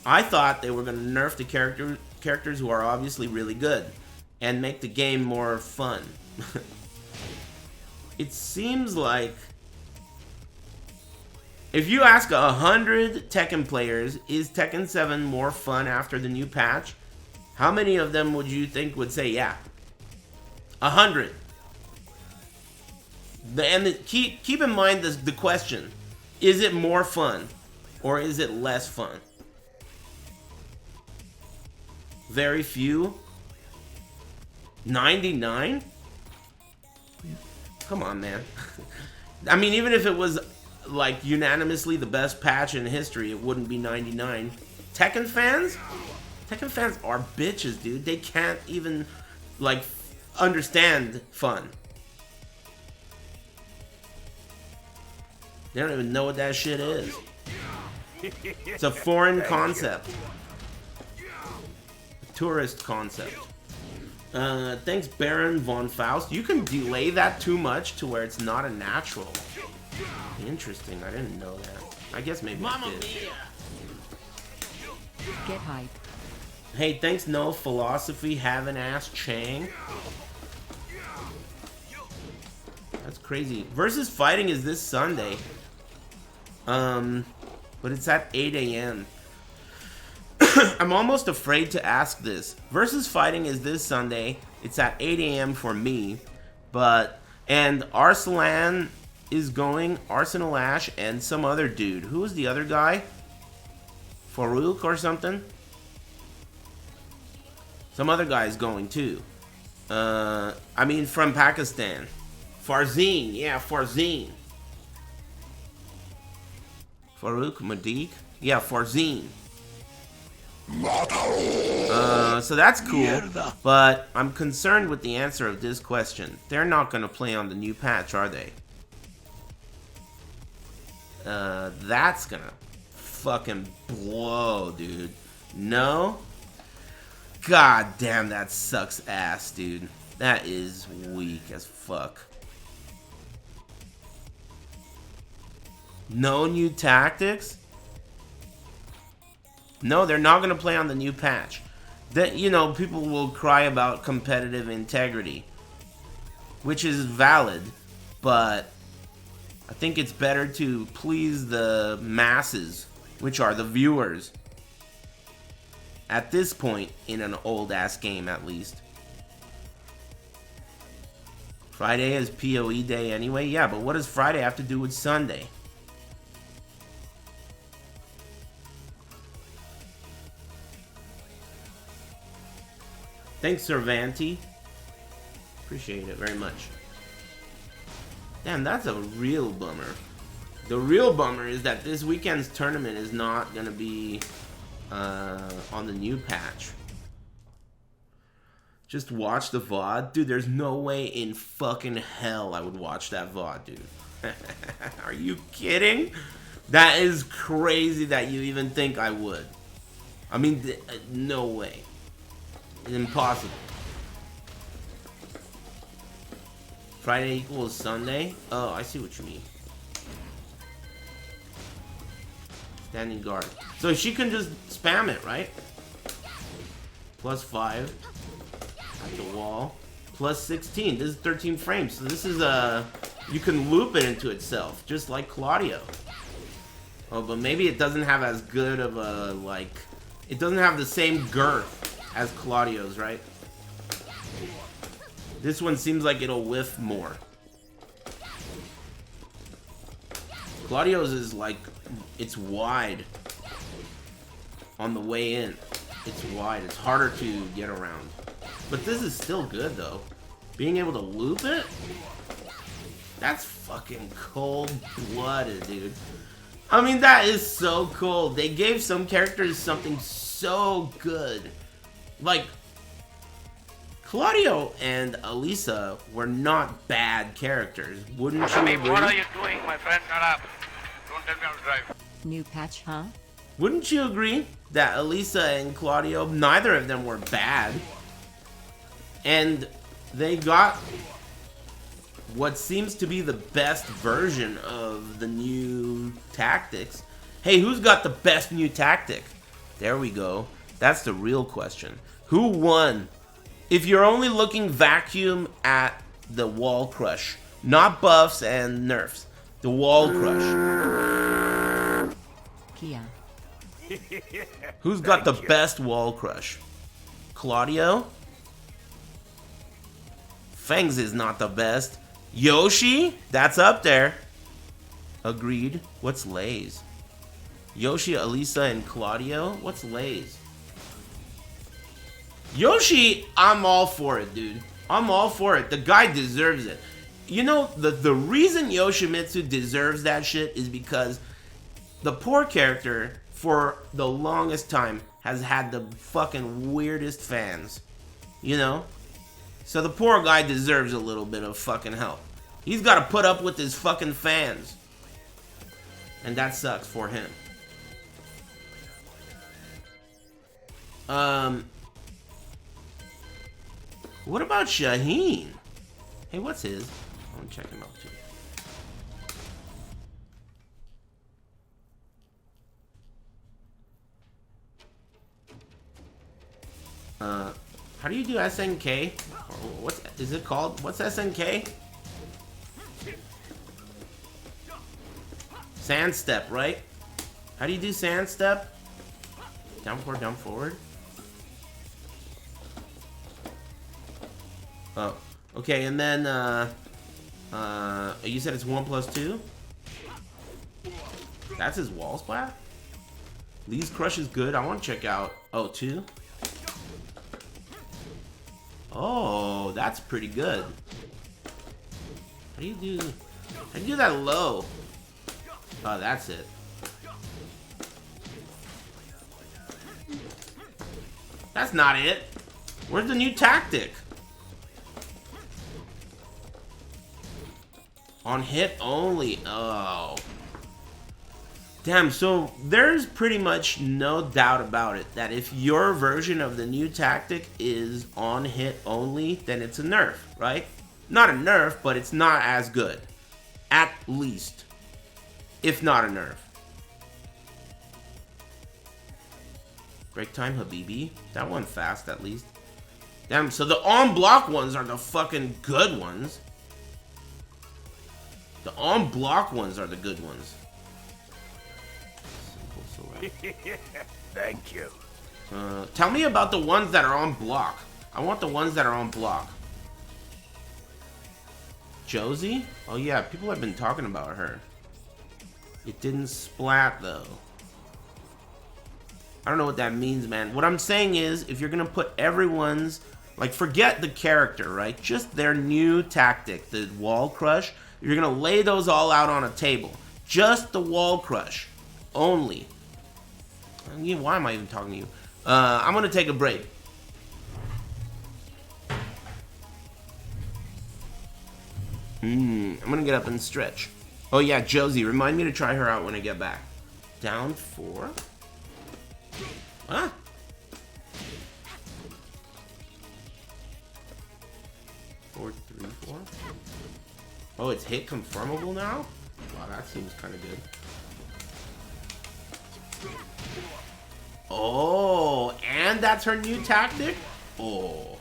I thought they were going to nerf the characters who are obviously really good and make the game more fun. It seems like if you ask 100 Tekken players, is Tekken 7 more fun after the new patch? How many of them would you think would say yeah? 100. Keep in mind the question. Is it more fun or is it less fun? Very few. 99? Come on, man. I mean, even if it was like unanimously the best patch in history, it wouldn't be 99. Tekken fans? Tekken fans are bitches, dude. They can't even like understand fun. They don't even know what that shit is. It's a foreign concept. A tourist concept. Thanks, Baron von Faust. You can delay that too much to where it's not a natural. Interesting. I didn't know that. I guess maybe I did. Get hype. Hey, thanks, No Philosophy, Haven't Asked Chang. That's crazy. Versus Fighting is this Sunday. But it's at 8 a.m. I'm almost afraid to ask this. Versus Fighting is this Sunday. It's at 8 a.m. for me. And Arslan is going. Arsenal Ash and some other dude. Who is the other guy? Farouk or something? Some other guy is going too. I mean from Pakistan. Farzeen. Yeah, Farzeen. Farouk Madiq? Yeah, Farzeen. So that's cool, but I'm concerned with the answer of this question. They're not going to play on the new patch, are they? That's gonna fucking blow, dude. No? God damn, that sucks ass, dude. That is weak as fuck. No new tactics? No, they're not going to play on the new patch. That, you know, people will cry about competitive integrity, which is valid, but I think it's better to please the masses, which are the viewers. At this point, in an old-ass game, at least. Friday is PoE day anyway? Yeah, but what does Friday have to do with Sunday? Thanks, Cervanti. Appreciate it very much. Damn, that's a real bummer. The real bummer is that this weekend's tournament is not going to be on the new patch. Just watch the VOD? Dude, there's no way in fucking hell I would watch that VOD, dude. Are you kidding? That is crazy that you even think I would. I mean, no way. Impossible. Friday equals Sunday? Oh, I see what you mean. Standing guard. So she can just spam it, right? +5 at the wall. +16. This is 13 frames. So this is you can loop it into itself, just like Claudio. Oh, but maybe it doesn't have as good of a, like, it doesn't have the same girth as Claudio's, right? This one seems like it'll whiff more. Claudio's is like, it's wide on the way in. It's wide. It's harder to get around. But this is still good, though. Being able to loop it? That's fucking cold-blooded, dude. I mean, that is so cool. They gave some characters something so good. Like, Claudio and Alisa were not bad characters, wouldn't you agree? What are you doing, my friend? Shut up. Don't tell me how to drive. New patch, huh? Wouldn't you agree that Alisa and Claudio, neither of them were bad? And they got what seems to be the best version of the new tactics. Hey, who's got the best new tactic? There we go. That's the real question. Who won? If you're only looking vacuum at the wall crush, not buffs and nerfs, the wall crush. Kia. Who's got the best wall crush? Claudio. Feng's is not the best. Yoshi, that's up there. Agreed. What's Lay's? Yoshi, Alisa, and Claudio. What's Lay's? Yoshi, I'm all for it, dude. I'm all for it. The guy deserves it. You know, the reason Yoshimitsu deserves that shit is because the poor character, for the longest time, has had the fucking weirdest fans. You know? So the poor guy deserves a little bit of fucking help. He's got to put up with his fucking fans. And that sucks for him. What about Shaheen? Hey, what's his? I want to check him out too. How do you do SNK? What is it called? What's SNK? Sand step, right? How do you do sand step? Down forward, down forward. Oh, okay, and then you said it's 1+2? That's his wall splat? Lee's crush is good. I want to check out. Oh, 2? Oh, that's pretty good. How do you do that low? Oh, that's it. That's not it. Where's the new tactic? On hit only. Oh. Damn, so there's pretty much no doubt about it that if your version of the new tactic is on hit only, then it's a nerf, right? Not a nerf, but it's not as good. At least. If not a nerf. Break time, Habibi. That one fast, at least. Damn, so the on-block ones are the fucking good ones. The on-block ones are the good ones. Thank you. Tell me about the ones that are on block. I want the ones that are on block. Josie? Oh yeah, people have been talking about her. It didn't splat though. I don't know what that means, man. What I'm saying is, if you're gonna put everyone's, like, forget the character, right? Just their new tactic, the wall crush. You're gonna lay those all out on a table. Just the wall crush. Only. Why am I even talking to you? I'm gonna take a break. I'm gonna get up and stretch. Oh yeah, Josie, remind me to try her out when I get back. Down 4. Huh? Four, 3, 4. Oh, it's hit confirmable now? Wow, that seems kind of good. Oh, and that's her new tactic? Oh.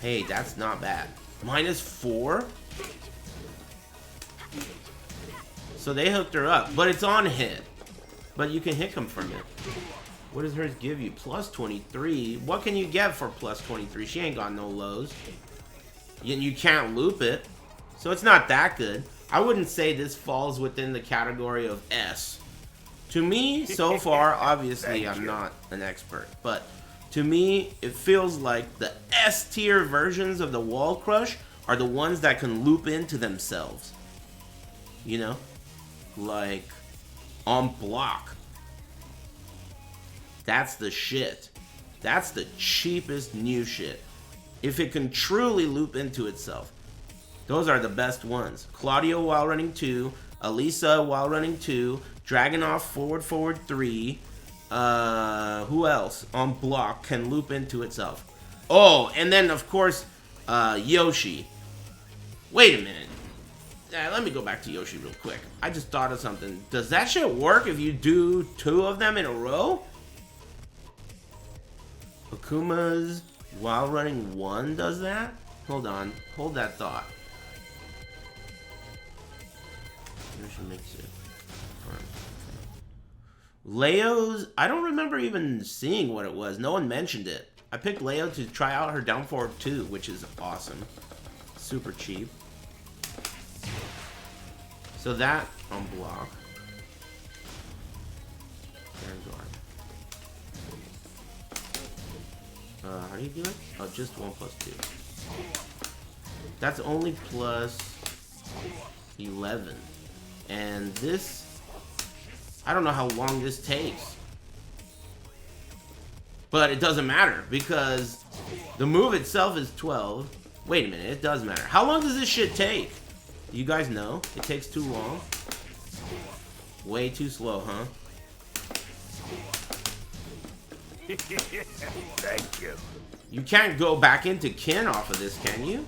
Hey, that's not bad. -4? So they hooked her up, but it's on hit. But you can hit confirm it. What does hers give you? +23. What can you get for +23? She ain't got no lows. You can't loop it. So it's not that good. I wouldn't say this falls within the category of S. To me, so far, obviously I'm not an expert, but to me, it feels like the S tier versions of the wall crush are the ones that can loop into themselves. You know? Like, on block. That's the shit. That's the cheapest new shit. If it can truly loop into itself. Those are the best ones. Claudio while running 2. Alisa while running 2. Dragunov forward 3. Who else on block can loop into itself? Oh, and then of course, Yoshi. Wait a minute. Let me go back to Yoshi real quick. I just thought of something. Does that shit work if you do 2 of them in a row? Akuma's while running 1 does that? Hold on. Hold that thought. Yoshimitsu. Leo's, I don't remember even seeing what it was. No one mentioned it. I picked Leo to try out her down forward too, which is awesome. Super cheap. So that on block. How do you do it? Oh, just 1+2. That's only plus 11. And this, I don't know how long this takes. But it doesn't matter because the move itself is 12. Wait a minute, it does matter. How long does this shit take? Do you guys know? It takes too long. Way too slow, huh? Thank you. You can't go back into kin off of this, can you?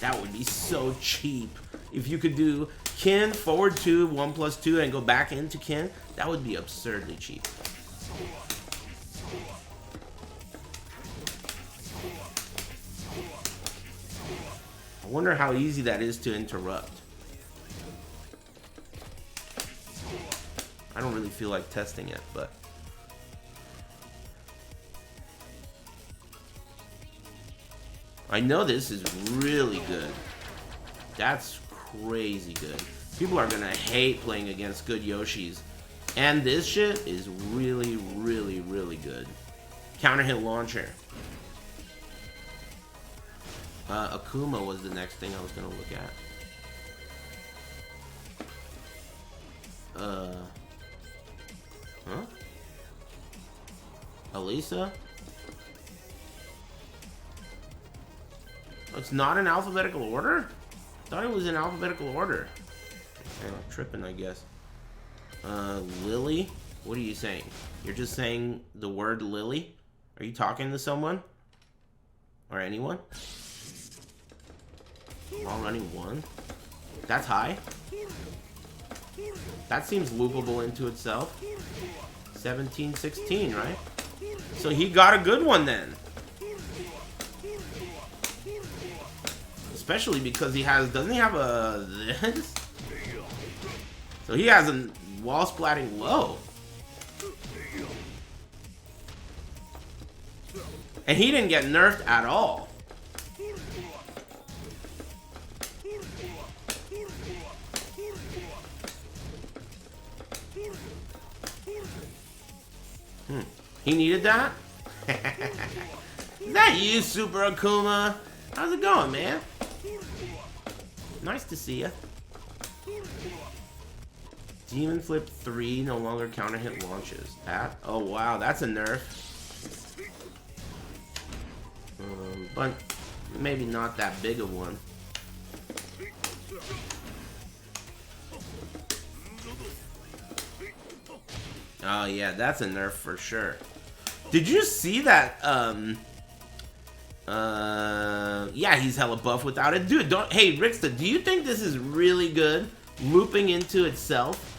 That would be so cheap. If you could do kin, forward 2, 1+2, and go back into kin, that would be absurdly cheap. I wonder how easy that is to interrupt. I don't really feel like testing it, but... I know this is really good. That's crazy good. People are gonna hate playing against good Yoshis. And this shit is really, really, really good. Counter hit launcher. Akuma was the next thing I was gonna look at. Huh? Alisa? It's not in alphabetical order? I thought it was in alphabetical order. Okay, I'm tripping, I guess. Lily? What are you saying? You're just saying the word Lily? Are you talking to someone? Or anyone? All running 1? That's high? That seems loopable into itself. 17, 16, right? So he got a good one then. Especially because he has, doesn't he have a this? So he has a wall splatting low. And he didn't get nerfed at all. He needed that? Is that you, Super Akuma? How's it going, man? Nice to see ya. Demon Flip 3 no longer counter hit launches. That? Oh wow, that's a nerf. But maybe not that big of one. Oh yeah, that's a nerf for sure. Did you see that? Yeah, he's hella buff without it. Dude, don't. Hey, Ricksta, do you think this is really good? Looping into itself?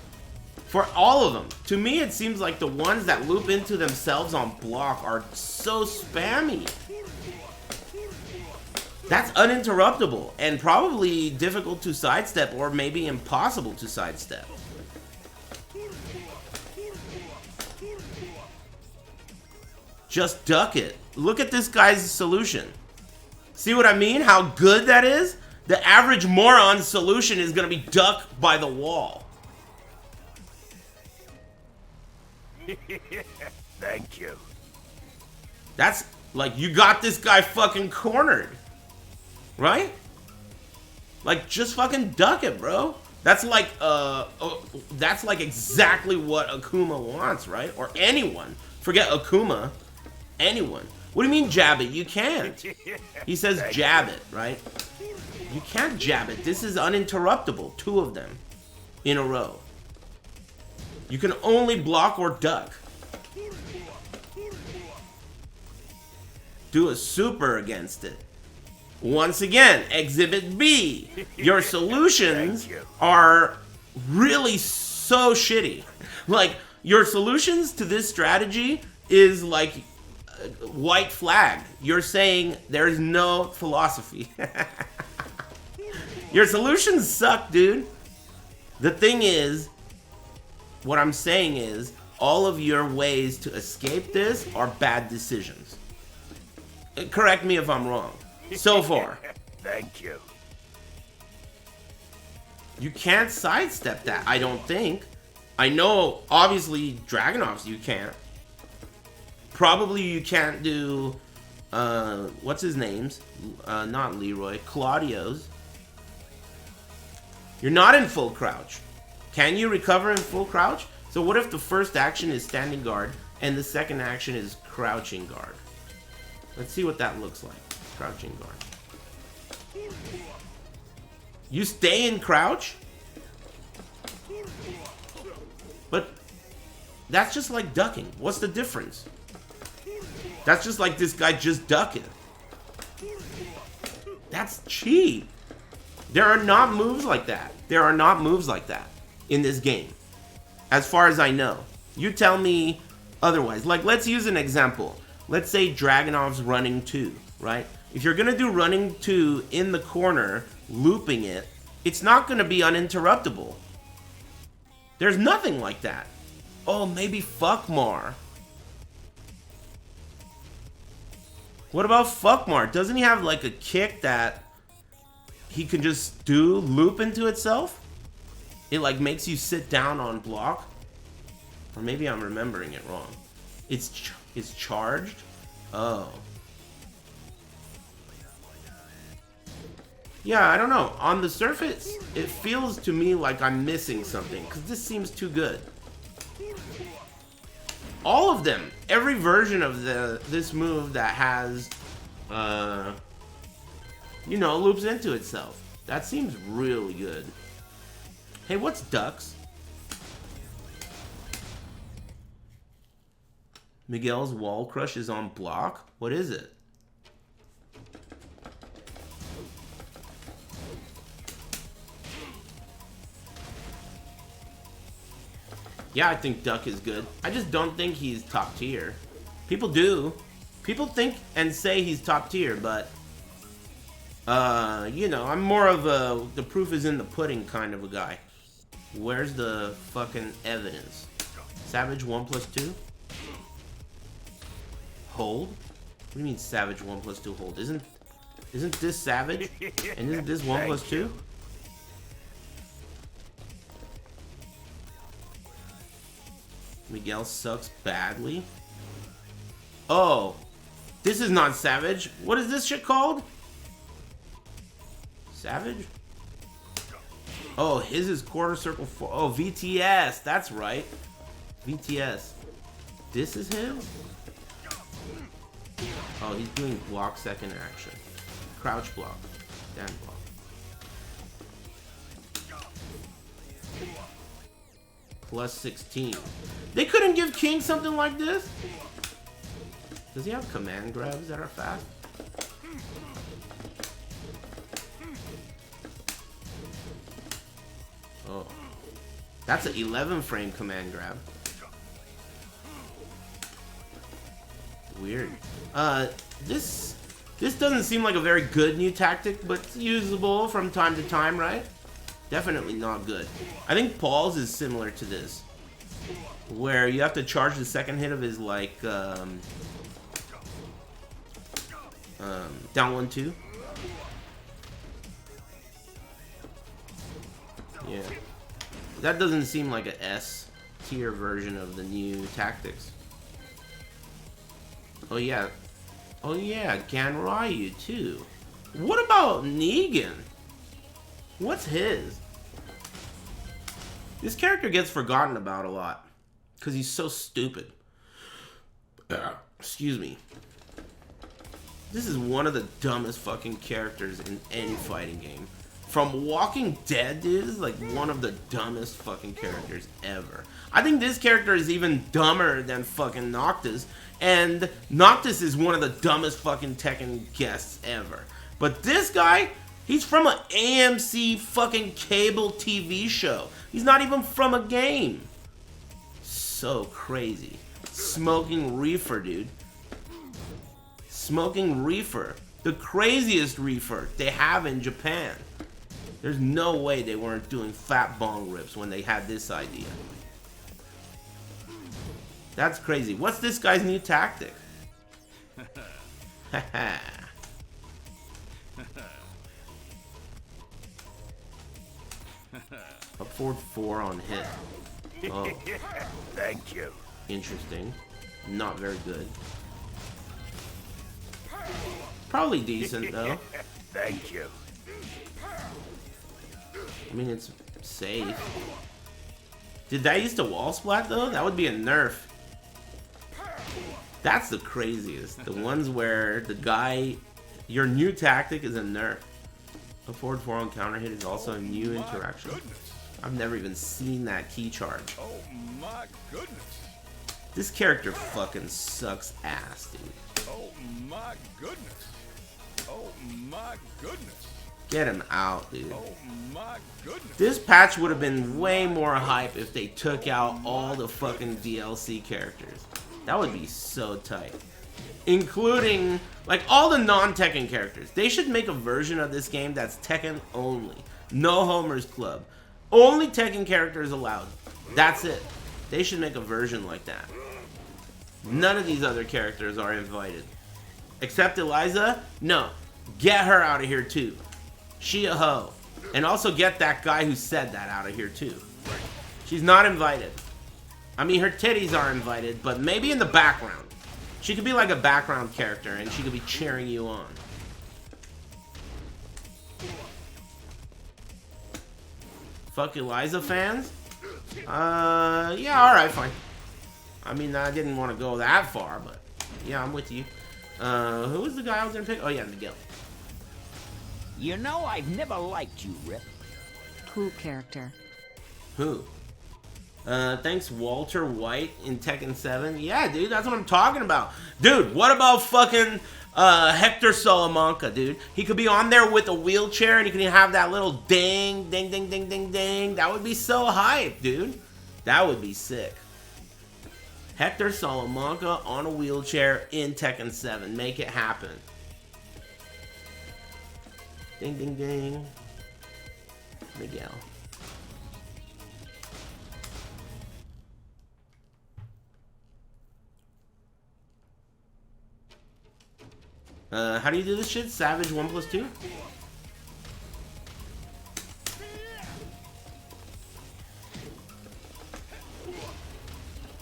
For all of them. To me, it seems like the ones that loop into themselves on block are so spammy. That's uninterruptible and probably difficult to sidestep or maybe impossible to sidestep. Just duck it. Look at this guy's solution. See what I mean? How good that is? The average moron's solution is going to be duck by the wall. Thank you. That's like, you got this guy fucking cornered. Right? Like, just fucking duck it, bro. That's like, that's like exactly what Akuma wants, right? Or anyone. Forget Akuma. Anyone. What do you mean jab it? You can't. He says jab it, right? You can't jab it. This is uninterruptible. 2 of them in a row. You can only block or duck. Do a super against it. Once again, Exhibit B. Your solutions are really so shitty. Like, your solutions to this strategy is like white flag. You're saying there's no philosophy. Your solutions suck, dude. The thing is, what I'm saying is, all of your ways to escape this are bad decisions. Correct me if I'm wrong. So far. Thank you. You can't sidestep that, I don't think. I know, obviously, Dragunov's you can't. Probably you can't do, what's his name's? Not Leroy, Claudio's. You're not in full crouch. Can you recover in full crouch? So what if the first action is standing guard and the second action is crouching guard? Let's see what that looks like. Crouching guard. You stay in crouch? But that's just like ducking. What's the difference? That's just like this guy just ducking. That's cheap. There are not moves like that. There are not moves like that in this game. As far as I know. You tell me otherwise. Like, let's use an example. Let's say Dragunov's running 2, right? If you're going to do running 2 in the corner, looping it, it's not going to be uninterruptible. There's nothing like that. Oh, maybe Fuckmar. What about Fuckmar? Doesn't he have like a kick that he can just do loop into itself? It like makes you sit down on block? Or maybe I'm remembering it wrong. It's charged? Oh. Yeah, I don't know. On the surface, it feels to me like I'm missing something, because this seems too good. All of them, every version of this move that has, you know, loops into itself. That seems really good. Hey, what's ducks? Miguel's wall crush is on block? What is it? Yeah, I think Duck is good. I just don't think he's top tier. People do. People think and say he's top tier, but you know, I'm more of a the proof is in the pudding kind of a guy. Where's the fucking evidence? Savage 1+2? Hold? What do you mean Savage 1+2 hold? Isn't this Savage? And isn't this 1+2? Miguel sucks badly. Oh, this is not Savage. What is this shit called? Savage? Oh, his is quarter circle 4. Oh, VTS. That's right. VTS. This is him? Oh, he's doing block second action. Crouch block. Stand block. Plus 16. They couldn't give King something like this? Does he have command grabs that are fast? Oh. That's an 11 frame command grab. Weird. This doesn't seem like a very good new tactic, but it's usable from time to time, right? Definitely not good. I think Paul's is similar to this, where you have to charge the second hit of his like down 1-2. Yeah, that doesn't seem like a S tier version of the new tactics. Oh yeah, Ganryu too. What about Negan? What's his? This character gets forgotten about a lot because he's so stupid. Excuse me. This is one of the dumbest fucking characters in any fighting game. From Walking Dead, dude, this is like one of the dumbest fucking characters ever. I think this character is even dumber than fucking Noctis, and Noctis is one of the dumbest fucking Tekken guests ever. But this guy, he's from an AMC fucking cable TV show. He's not even from a game. So crazy. Smoking reefer, dude. Smoking reefer. The craziest reefer they have in Japan. There's no way they weren't doing fat bong rips when they had this idea. That's crazy. What's this guy's new tactic? Haha. Up forward 4 on hit. Oh, Thank you. interesting. Not very good. Probably decent though. Thank you. I mean, it's safe. Did that use the wall splat though? That would be a nerf. That's the craziest. The ones where the guy, your new tactic is a nerf. A forward 4 on counter hit is also a new interaction. I've never even seen that key charge. Oh my goodness. This character fucking sucks ass, dude. Oh my goodness. Oh my goodness. Get him out, dude. Oh my goodness. This patch would have been way more hype if they took out all the fucking DLC characters. That would be so tight. Including, like, all the non-Tekken characters. They should make a version of this game that's Tekken only. No Homer's Club. Only Tekken characters allowed. That's it. They should make a version like that. None of these other characters are invited. Except Alisa? No. Get her out of here too. She a hoe. And also get that guy who said that out of here too. She's not invited. I mean, her titties are invited, but maybe in the background. She could be like a background character and she could be cheering you on. Fuck Alisa fans? Yeah, alright, fine. I mean, I didn't want to go that far, but yeah, I'm with you. Who was the guy I was gonna pick? Oh yeah, Miguel. You know, I've never liked you, Rip. Cool character. Who? Thanks Walter White in Tekken 7. Yeah, dude, that's what I'm talking about. Dude, what about fucking Hector Salamanca, dude? He could be on there with a wheelchair and he could have that little ding, ding, ding, ding, ding, ding. That would be so hype, dude. That would be sick. Hector Salamanca on a wheelchair in Tekken 7. Make it happen. Ding, ding, ding. Miguel. How do you do this shit? Savage 1+2?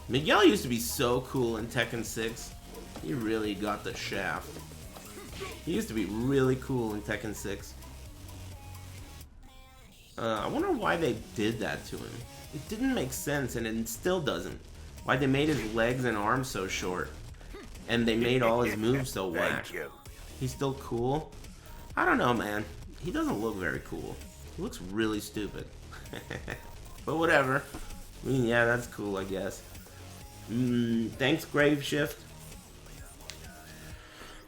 Miguel used to be so cool in Tekken 6. He really got the shaft. He used to be really cool in Tekken 6. I wonder why they did that to him. It didn't make sense, and it still doesn't. Why they made his legs and arms so short. And they made all his moves so whack. He's still cool? I don't know, man. He doesn't look very cool. He looks really stupid. But whatever. I mean, yeah, that's cool, I guess. Thanks, Graveshift.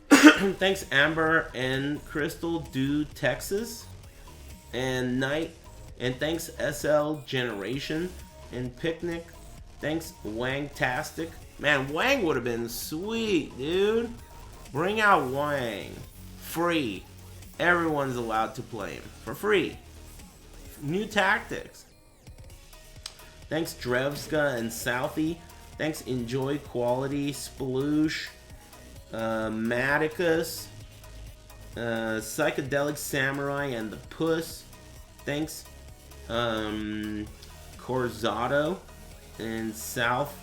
Thanks, Amber and Crystal Do Texas. And Night. And thanks, SL Generation. And Picnic. Thanks, Wang-tastic. Man, Wang would have been sweet, dude. Bring out Wang. Free. Everyone's allowed to play him. For free. New tactics. Thanks, Drevska and Southie. Thanks, Enjoy Quality. Sploosh. Maticus. Psychedelic Samurai and the Puss. Thanks, Corzato. And South.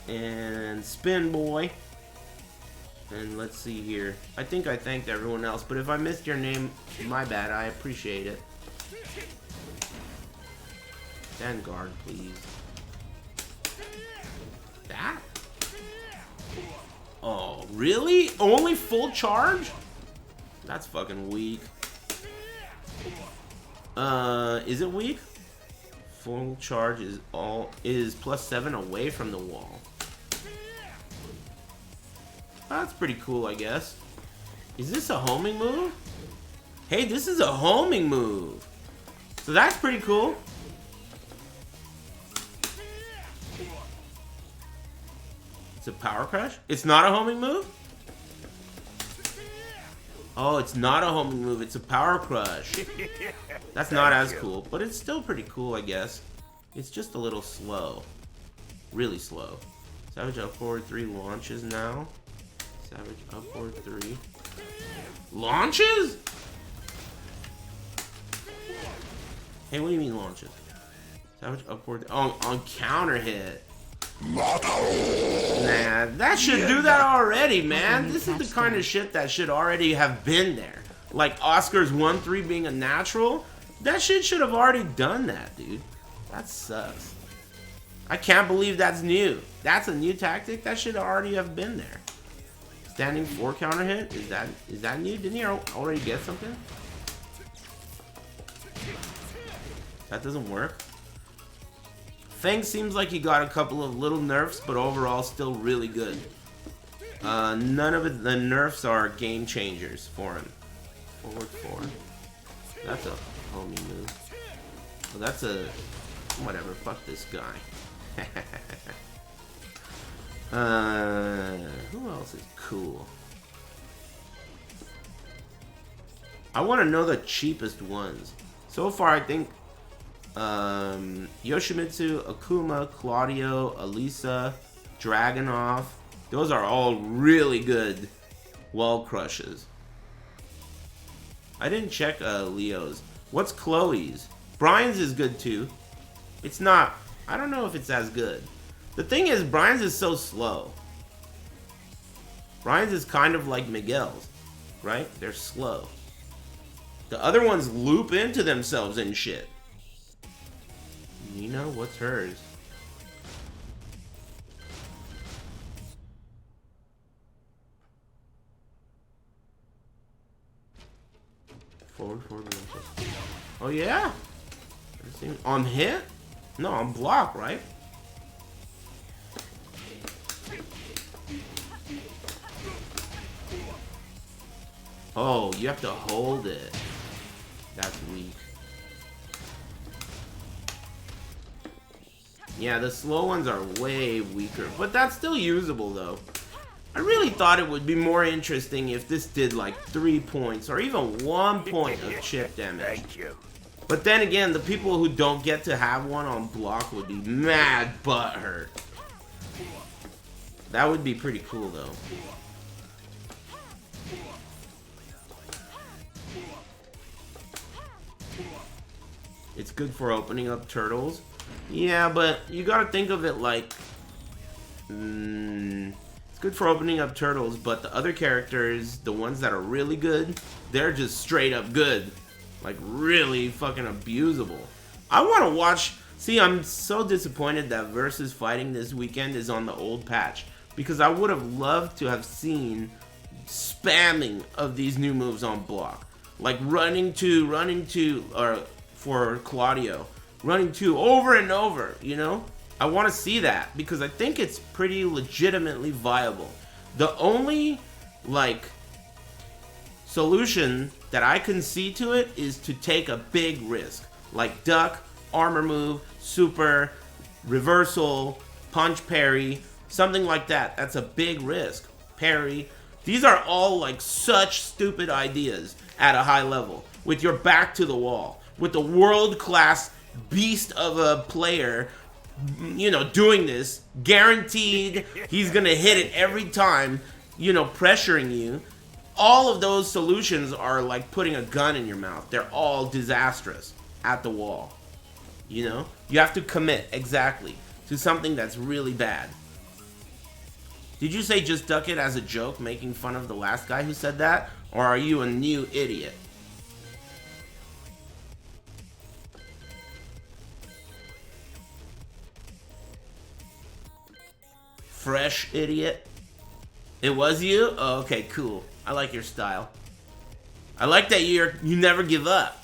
And Spin Boy. And let's see here. I think I thanked everyone else, but if I missed your name, my bad. I appreciate it. Stand guard, please. That? Oh, really? Only full charge? That's fucking weak. Is it weak? Full charge is +7 away from the wall. That's pretty cool, I guess. Is this a homing move? Hey, this is a homing move. So that's pretty cool. It's a power crush? It's not a homing move? Oh, it's not a homing move. It's a power crush. That's not as cool, but it's still pretty cool, I guess. It's just a little slow. Really slow. Savage up forward 3 launches now. Savage upward 3. Launches? Hey, what do you mean launches? Savage upward. Oh, on counter hit. Nah, that should do that already, man. This is the kind of shit that should already have been there. Like Oscar's 1-3 being a natural. That shit should have already done that, dude. That sucks. I can't believe that's new. That's a new tactic? That should already have been there. Standing 4 counter hit? Is that new? Didn't he already get something? That doesn't work. Feng seems like he got a couple of little nerfs, but overall still really good. None of the nerfs are game changers for him. Forward 4. That's a homie move. Well, that's a... whatever, fuck this guy. Who else is cool? I want to know the cheapest ones. So far, I think Yoshimitsu, Akuma, Claudio, Alisa, Dragunov. Those are all really good wall crushes. I didn't check Leo's. What's Chloe's? Brian's is good too. It's not... I don't know if it's as good. The thing is, Brian's is so slow. Brian's is kind of like Miguel's, right? They're slow. The other ones loop into themselves and shit. Nina, what's hers? Forward. Oh yeah? On hit? No, on block, right? Oh, you have to hold it. That's weak. Yeah, the slow ones are way weaker, but that's still usable though. I really thought it would be more interesting if this did like 3 points or even 1 point of chip damage. Thank you. But then again, the people who don't get to have one on block would be mad butthurt. That would be pretty cool though. It's good for opening up turtles. Yeah, but you gotta think of it like... it's good for opening up turtles, but the other characters, the ones that are really good, they're just straight up good. Like, really fucking abusable. I want to watch... See, I'm so disappointed that Versus Fighting this weekend is on the old patch. Because I would have loved to have seen spamming of these new moves on block. Like running to, or for Claudio. Running to over and over, you know? I want to see that because I think it's pretty legitimately viable. The only, like, solution that I can see to it is to take a big risk. Like duck, armor move, super, reversal, punch parry, something like that. That's a big risk. Parry. These are all like such stupid ideas at a high level. With your back to the wall. With the world-class beast of a player, you know, doing this. Guaranteed he's gonna hit it every time, you know, pressuring you. All of those solutions are like putting a gun in your mouth. They're all disastrous at the wall. You know? You have to commit, exactly, to something that's really bad. Did you say just duck it as a joke, making fun of the last guy who said that? Or are you a new idiot? Fresh idiot? It was you? Oh, okay, cool. I like your style. I like that you never give up.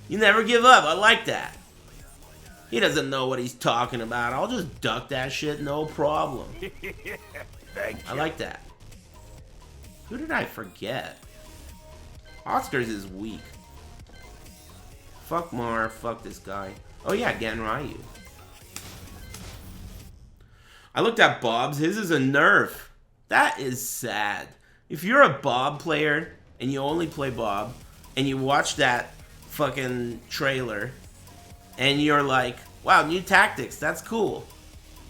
You never give up. I like that. He doesn't know what he's talking about. I'll just duck that shit, no problem. Thank you. I like that. Who did I forget? Oscar's is weak. Fuck Mar. Fuck this guy. Oh yeah, Ganryu. I looked at Bob's. His is a nerf. That is sad. If you're a Bob player and you only play Bob and you watch that fucking trailer and you're like, wow, new tactics, that's cool.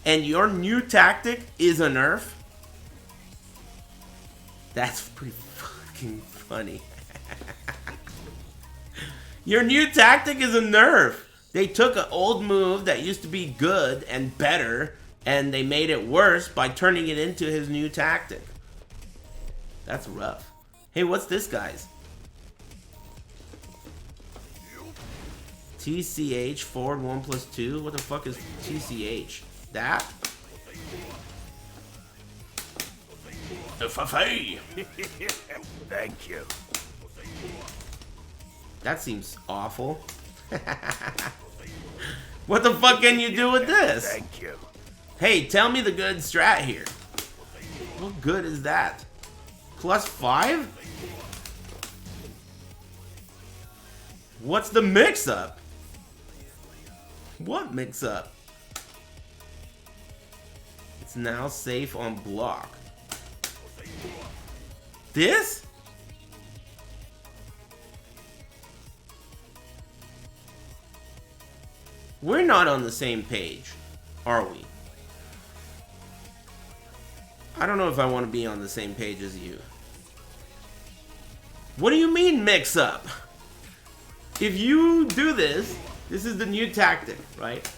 and your new tactic is a nerf? That's pretty fucking funny. Your new tactic is a nerf. They took an old move that used to be good and better, and they made it worse by turning it into his new tactic. That's rough. Hey, what's this guy's? TCH forward 1+2. What the fuck is TCH? That? The v5. Thank you. That seems awful. What the fuck can you do with this? Thank you. Hey, tell me the good strat here. What good is that? +5? What's the mix-up? What mix-up? It's now safe on block. This? We're not on the same page, are we? I don't know if I want to be on the same page as you. What do you mean mix up? If you do this, this is the new tactic, right?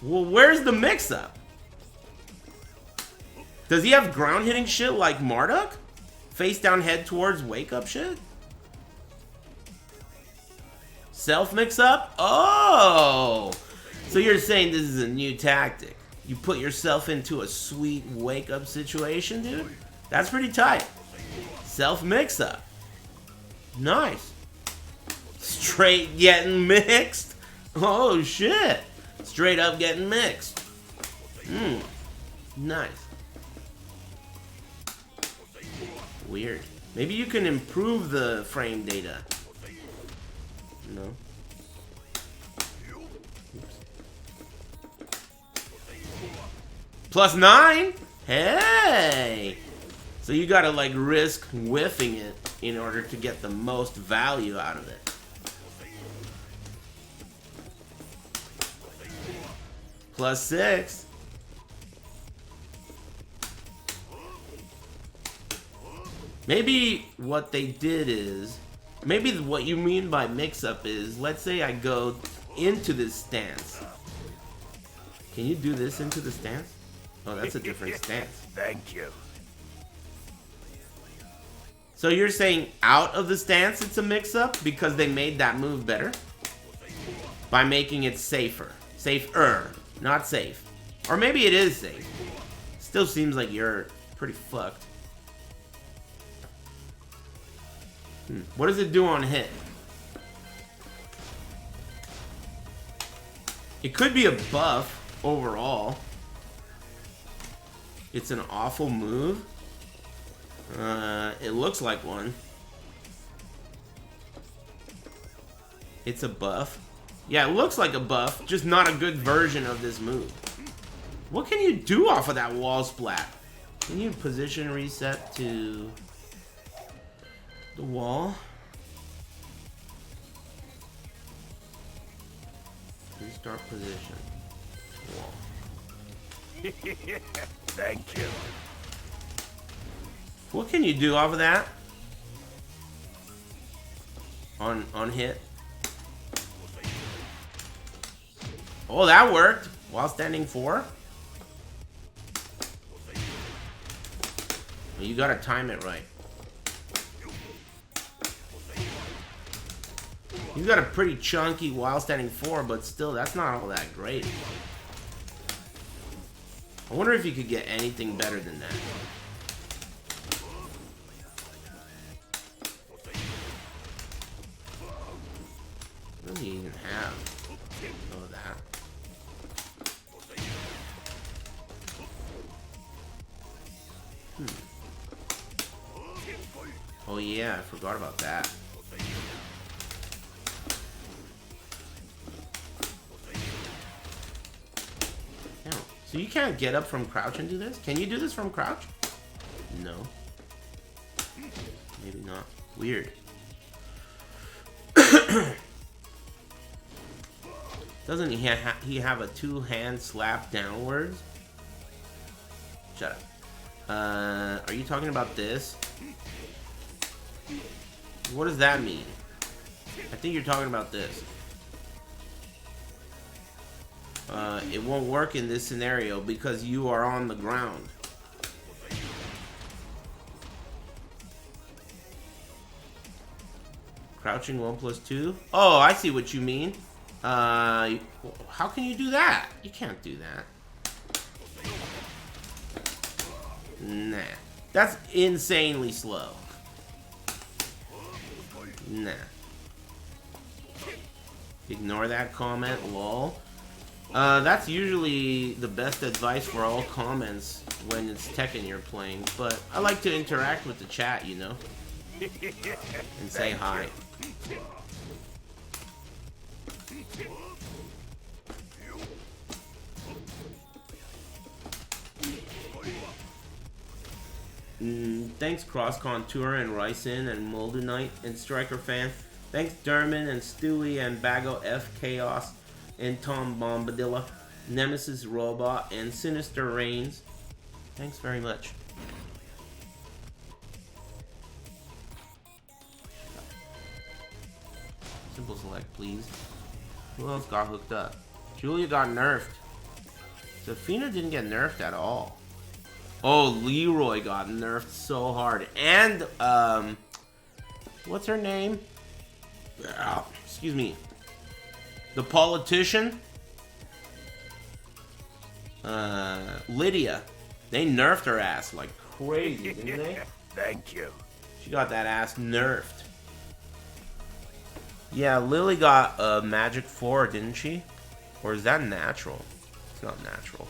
Well, where's the mix up? Does he have ground hitting shit like Marduk? Face down, head towards, wake up shit? Self mix up? Oh! So you're saying this is a new tactic. You put yourself into a sweet wake up situation, dude? That's pretty tight. Self mix up. Nice. Straight getting mixed? Oh shit. Straight up getting mixed. Nice. Weird. Maybe you can improve the frame data. No. Oops. +9? Hey! So you gotta like risk whiffing it in order to get the most value out of it. +6. Maybe what they did is, maybe what you mean by mix-up is, let's say I go into this stance. Can you do this into the stance? Oh, that's a different stance. Thank you. So you're saying out of the stance it's a mix-up because they made that move better? By making it safer. Safer, not safe. Or maybe it is safe. Still seems like you're pretty fucked. What does it do on hit? It could be a buff overall. It's an awful move. It looks like one. It's a buff. Yeah, it looks like a buff, just not a good version of this move. What can you do off of that wall splat? Can you position reset to the wall? Restart position. Wall. Thank you. What can you do off of that? On hit. Oh, that worked. While standing 4. Well, you gotta time it right. You got a pretty chunky while standing 4, but still, that's not all that great. I wonder if you could get anything better than that. What do you even have? Oh, that. Oh yeah, I forgot about that. Damn. So you can't get up from crouch and do this? Can you do this from crouch? No. Maybe not. Weird. Doesn't he have a 2-hand slap downwards? Shut up. Are you talking about this? What does that mean? I think you're talking about this. It won't work in this scenario because you are on the ground. Crouching 1+2. Oh, I see what you mean. How can you do that? You can't do that. Nah. That's insanely slow. Nah. Ignore that comment, lol. That's usually the best advice for all comments when it's Tekken you're playing, but I like to interact with the chat, you know? And say hi. Thanks Cross Contour and Ryson and Moldenite and Striker Fan. Thanks Derman and Stewie and Bago F Chaos and Tom Bombadilla, Nemesis Robot and Sinister Reigns. Thanks very much. Simple select, please. Who else got hooked up? Julia got nerfed. Zafina didn't get nerfed at all. Oh, Leroy got nerfed so hard. And, what's her name? Excuse me. The politician? Lydia. They nerfed her ass like crazy, didn't they? Thank you. She got that ass nerfed. Yeah, Lily got a Magic 4, didn't she? Or is that natural? It's not natural.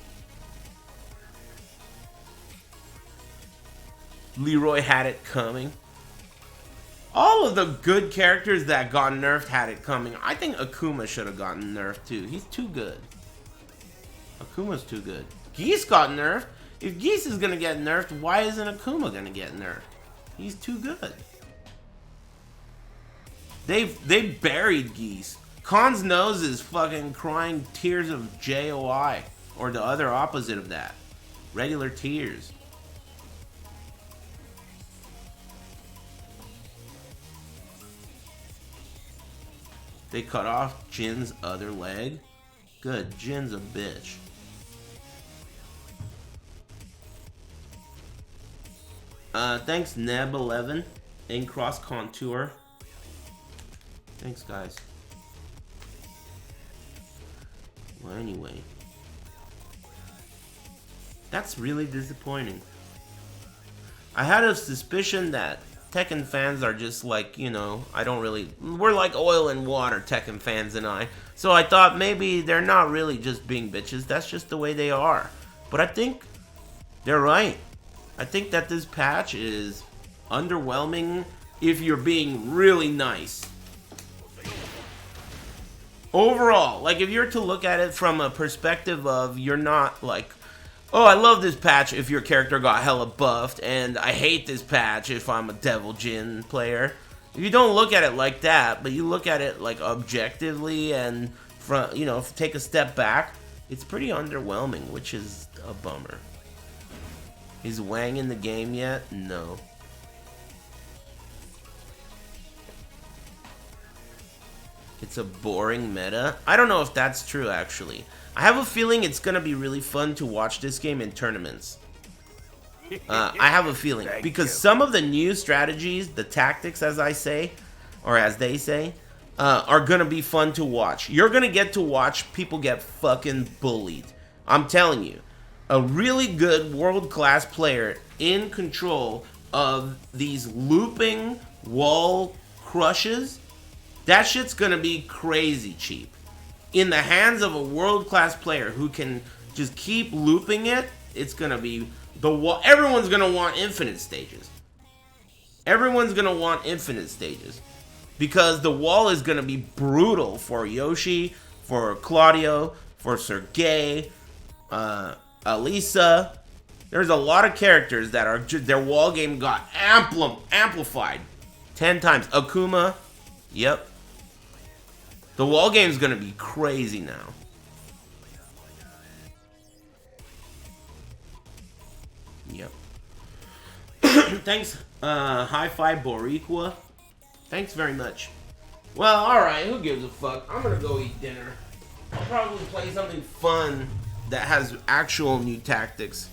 Leroy had it coming. All of the good characters that got nerfed had it coming. I think Akuma should have gotten nerfed too. He's too good. Akuma's too good. Geese got nerfed. If Geese is gonna get nerfed, why isn't Akuma gonna get nerfed? He's too good. They buried Geese. Khan's nose is fucking crying tears of JOI. Or the other opposite of that. Regular tears. They cut off Jin's other leg. Good, Jin's a bitch. Thanks Neb11 and Cross Contour. Thanks guys. Well anyway. That's really disappointing. I had a suspicion that Tekken fans are just like, you know, we're like oil and water, Tekken fans and I. So I thought maybe they're not really just being bitches, that's just the way they are. But I think they're right. I think that this patch is underwhelming if you're being really nice. Overall, like if you're to look at it from a perspective of you're not like, oh, I love this patch if your character got hella buffed, and I hate this patch if I'm a Devil Jin player. If you don't look at it like that, but you look at it like objectively and from, you know, take a step back, it's pretty underwhelming, which is a bummer. Is Wang in the game yet? No. It's a boring meta. I don't know if that's true, actually. I have a feeling it's gonna be really fun to watch this game in tournaments. I have a feeling because some of the new strategies, the tactics, as I say, or as they say, are gonna be fun to watch. You're gonna get to watch people get fucking bullied. I'm telling you, a really good world-class player in control of these looping wall crushes, that shit's gonna be crazy cheap. In the hands of a world-class player who can just keep looping it, it's gonna be the wall. Everyone's gonna want infinite stages. Everyone's gonna want infinite stages because the wall is gonna be brutal for Yoshi, for Claudio, for Sergei, Alisa. There's a lot of characters that are their wall game got amplified 10 times. Akuma, yep. The wall game's gonna be crazy now. Thanks, Hi-Fi Boricua. Thanks very much. Well, alright, who gives a fuck? I'm gonna go eat dinner. I'll probably play something fun that has actual new tactics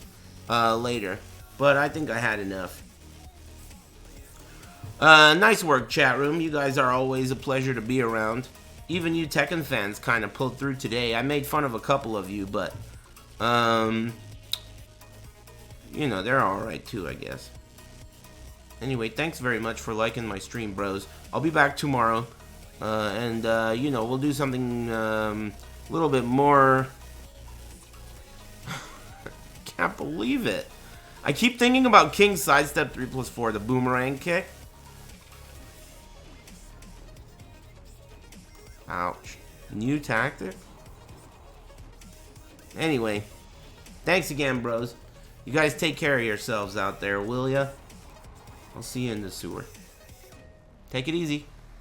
later. But I think I had enough. Nice work, chat room. You guys are always a pleasure to be around. Even you Tekken fans kind of pulled through today. I made fun of a couple of you, but, you know, they're alright too, I guess. Anyway, thanks very much for liking my stream, bros. I'll be back tomorrow, and, you know, we'll do something, a little bit more... Can't believe it. I keep thinking about King's sidestep 3+4, the boomerang kick. Ouch. New tactic? Anyway, thanks again, bros. You guys take care of yourselves out there, will ya? I'll see you in the sewer. Take it easy.